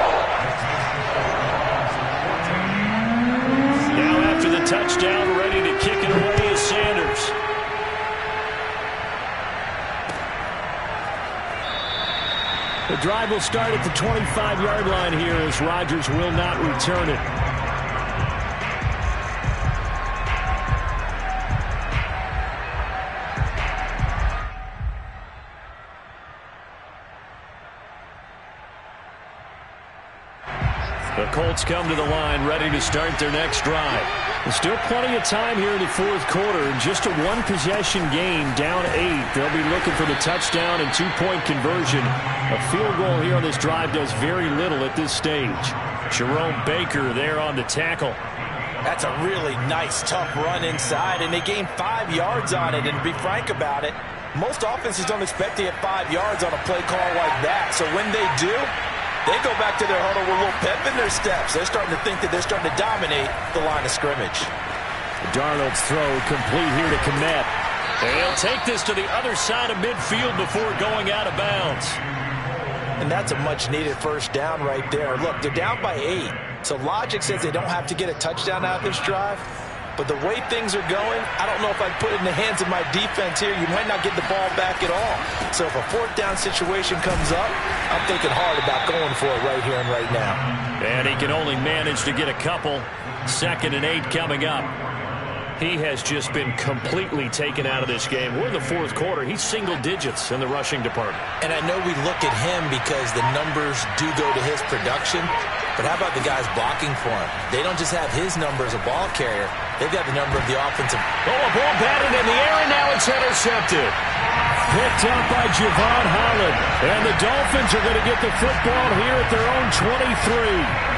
The touchdown, ready to kick it away is Sanders.
The drive will start at the 25-yard line here as Rodgers will not return it.
The Colts come to the line ready to start their next drive.
There's still plenty of time here in the fourth quarter. Just a one-possession game, down 8. They'll be looking for the touchdown and 2-point conversion. A field goal here on this drive does very little at this stage.
Jerome Baker there on the tackle.
That's a really nice, tough run inside, and they gained 5 yards on it. And to be frank about it, most offenses don't expect to get 5 yards on a play call like that. So when they do, they go back to their huddle with a little pep in their steps. They're starting to think that they're starting to dominate the line of scrimmage.
Darnold's throw complete here to Kmet.
And he'll take this to the other side of midfield before going out of bounds.
And that's a much-needed first down right there. Look, they're down by 8. So logic says they don't have to get a touchdown out of this drive. But the way things are going, I don't know if I'd put it in the hands of my defense here. You might not get the ball back at all. So if a fourth down situation comes up, I'm thinking hard about going for it right here and right now.
And he can only manage to get a couple. 2nd and 8 coming up. He has just been completely taken out of this game. We're in the fourth quarter. He's single digits in the rushing department.
And I know we look at him because the numbers do go to his production. But how about the guys blocking for him? They don't just have his number as a ball carrier. They've got the number of the offensive.
Oh, a ball batted in the air, and now it's intercepted. Picked up by Javon Holland. And the Dolphins are going to get the football here at their own 23.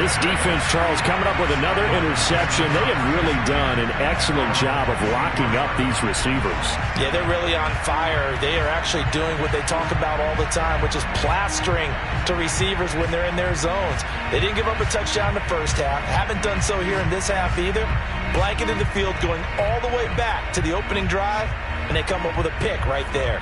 This defense, Charles, coming up with another interception. They have really done an excellent job of locking up these receivers.
Yeah, they're really on fire. They are actually doing what they talk about all the time, which is plastering to receivers when they're in their zones. They didn't give up a touchdown in the first half. Haven't done so here in this half either. Blanketed the field going all the way back to the opening drive, and they come up with a pick right there.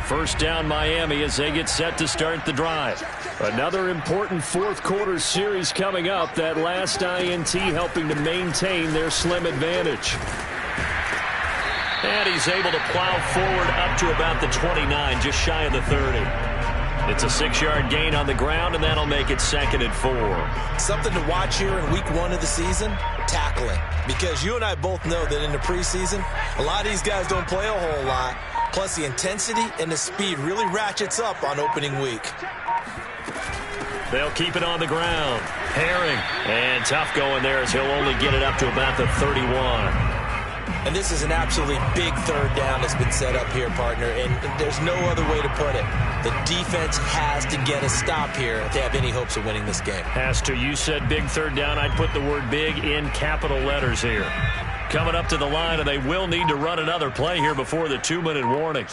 First down Miami as they get set to start the drive. Another important fourth quarter series coming up. That last INT helping to maintain their slim advantage. And he's able to plow forward up to about the 29, just shy of the 30. It's a 6-yard gain on the ground, and that'll make it 2nd and 4.
Something to watch here in week 1 of the season, tackling. Because you and I both know that in the preseason, a lot of these guys don't play a whole lot. Plus, the intensity and the speed really ratchets up on opening week.
They'll keep it on the ground. Herring. And tough going there as he'll only get it up to about the 31.
And this is an absolutely big third down that's been set up here, partner. And there's no other way to put it. The defense has to get a stop here if they have any hopes of winning this game.
Has to. You said big third down. I'd put the word big in capital letters here. Coming up to the line, and they will need to run another play here before the 2-minute warning.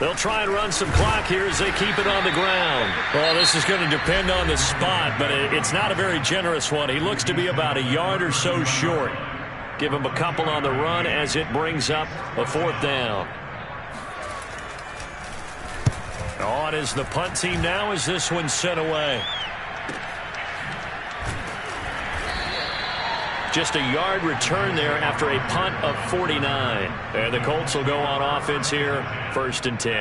They'll try and run some clock here as they keep it on the ground. Well, this is going to depend on the spot, but it's not a very generous one. He looks to be about a yard or so short. Give him a couple on the run as it brings up a 4th down. On is the punt team now as this one's sent away. Just a yard return there after a punt of 49. And the Colts will go on offense here, 1st and 10.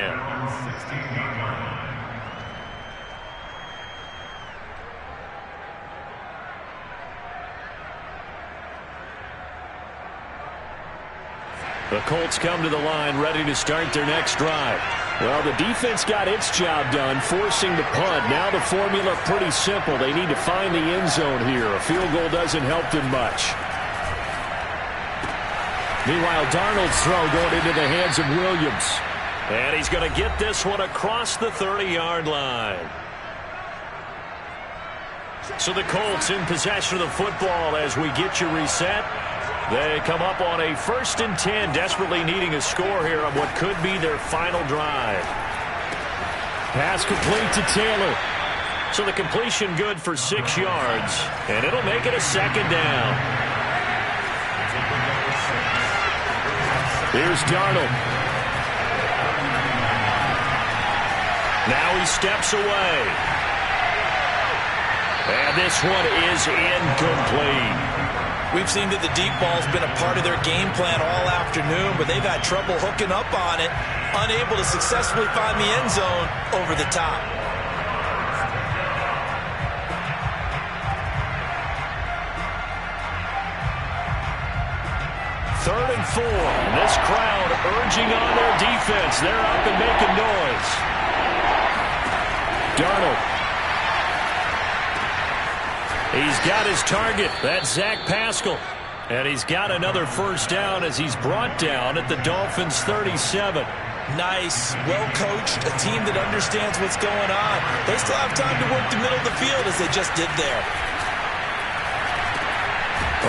The Colts come to the line ready to start their next drive. Well, the defense got its job done, forcing the punt. Now the formula pretty simple. They need to find the end zone here. A field goal doesn't help them much. Meanwhile, Darnold's throw going into the hands of Williams. And he's going to get this one across the 30-yard line. So the Colts in possession of the football as we get you reset. They come up on a 1st and 10, desperately needing a score here on what could be their final drive. Pass complete to Taylor. So the completion good for 6 yards, and it'll make it a 2nd down. Here's Darnold. Now he steps away. And this one is incomplete.
We've seen that the deep ball's been a part of their game plan all afternoon, but they've had trouble hooking up on it, unable to successfully find the end zone over the top.
3rd and 4. This crowd urging on their defense. They're up and making noise. Darnold. He's got his target. That's Zach Pascal. And he's got another 1st down as he's brought down at the Dolphins' 37.
Nice, well-coached, a team that understands what's going on. They still have time to work the middle of the field as they just did there.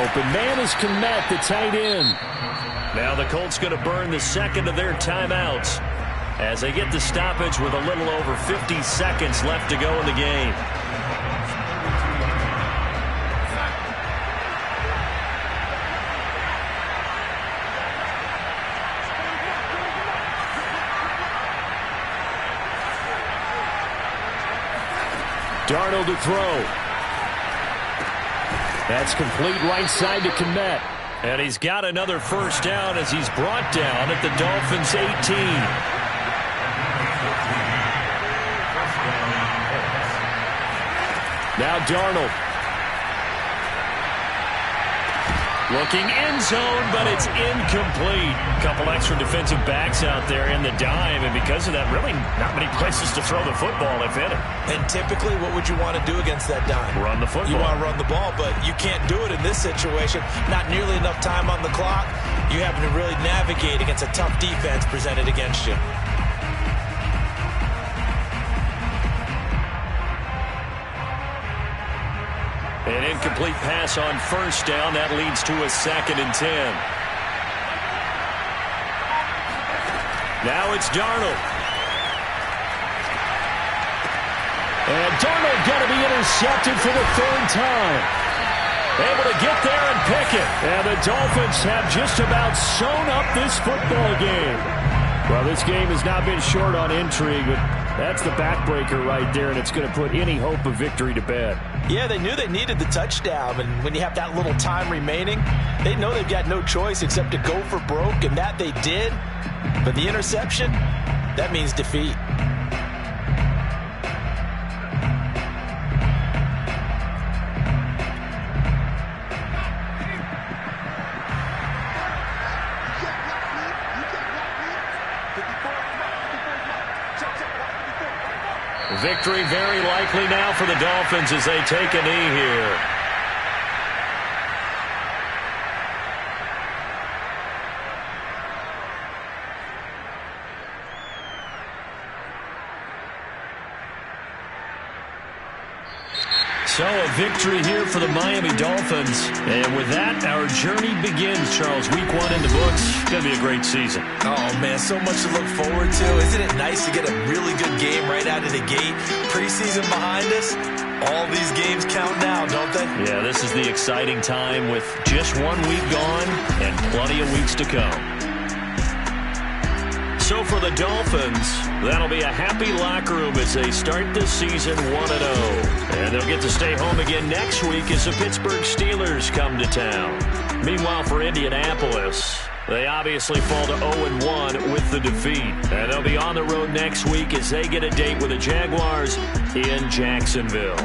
Open man is Kmet, the tight end. Now the Colts going to burn the 2nd of their timeouts as they get the stoppage with a little over 50 seconds left to go in the game. Darnold to throw. That's complete right side to Kmet. And he's got another 1st down as he's brought down at the Dolphins' 18. Now Darnold. Looking end zone, but it's incomplete. Couple extra defensive backs out there in the dime, and because of that, really not many places to throw the football, if any.
And typically, what would you want to do against that dime?
Run the football.
You want to run the ball, but you can't do it in this situation. Not nearly enough time on the clock. You having to really navigate against a tough defense presented against you.
An incomplete pass on first down. That leads to a 2nd and 10. Now it's Darnold. And Darnold going to be intercepted for the 3rd time. Able to get there and pick it. And the Dolphins have just about sewn up this football game.
Well, this game has not been short on intrigue, but that's the backbreaker right there, and it's going to put any hope of victory to bed.
Yeah, they knew they needed the touchdown, and when you have that little time remaining, they know they've got no choice except to go for broke, and that they did. But the interception, that means defeat.
Victory very likely now for the Dolphins as they take a knee here. So a victory here for the Miami Dolphins. And with that, our journey begins, Charles. Week 1 in the books. It's going to be a great season.
Oh, man, so much to look forward to. Isn't it nice to get a really good game right out of the gate? Preseason behind us. All these games count now, don't they?
Yeah, this is the exciting time with just 1 week gone and plenty of weeks to come. So for the Dolphins, that'll be a happy locker room as they start this season 1-0. And they'll get to stay home again next week as the Pittsburgh Steelers come to town. Meanwhile, for Indianapolis, they obviously fall to 0-1 with the defeat. And they'll be on the road next week as they get a date with the Jaguars in Jacksonville.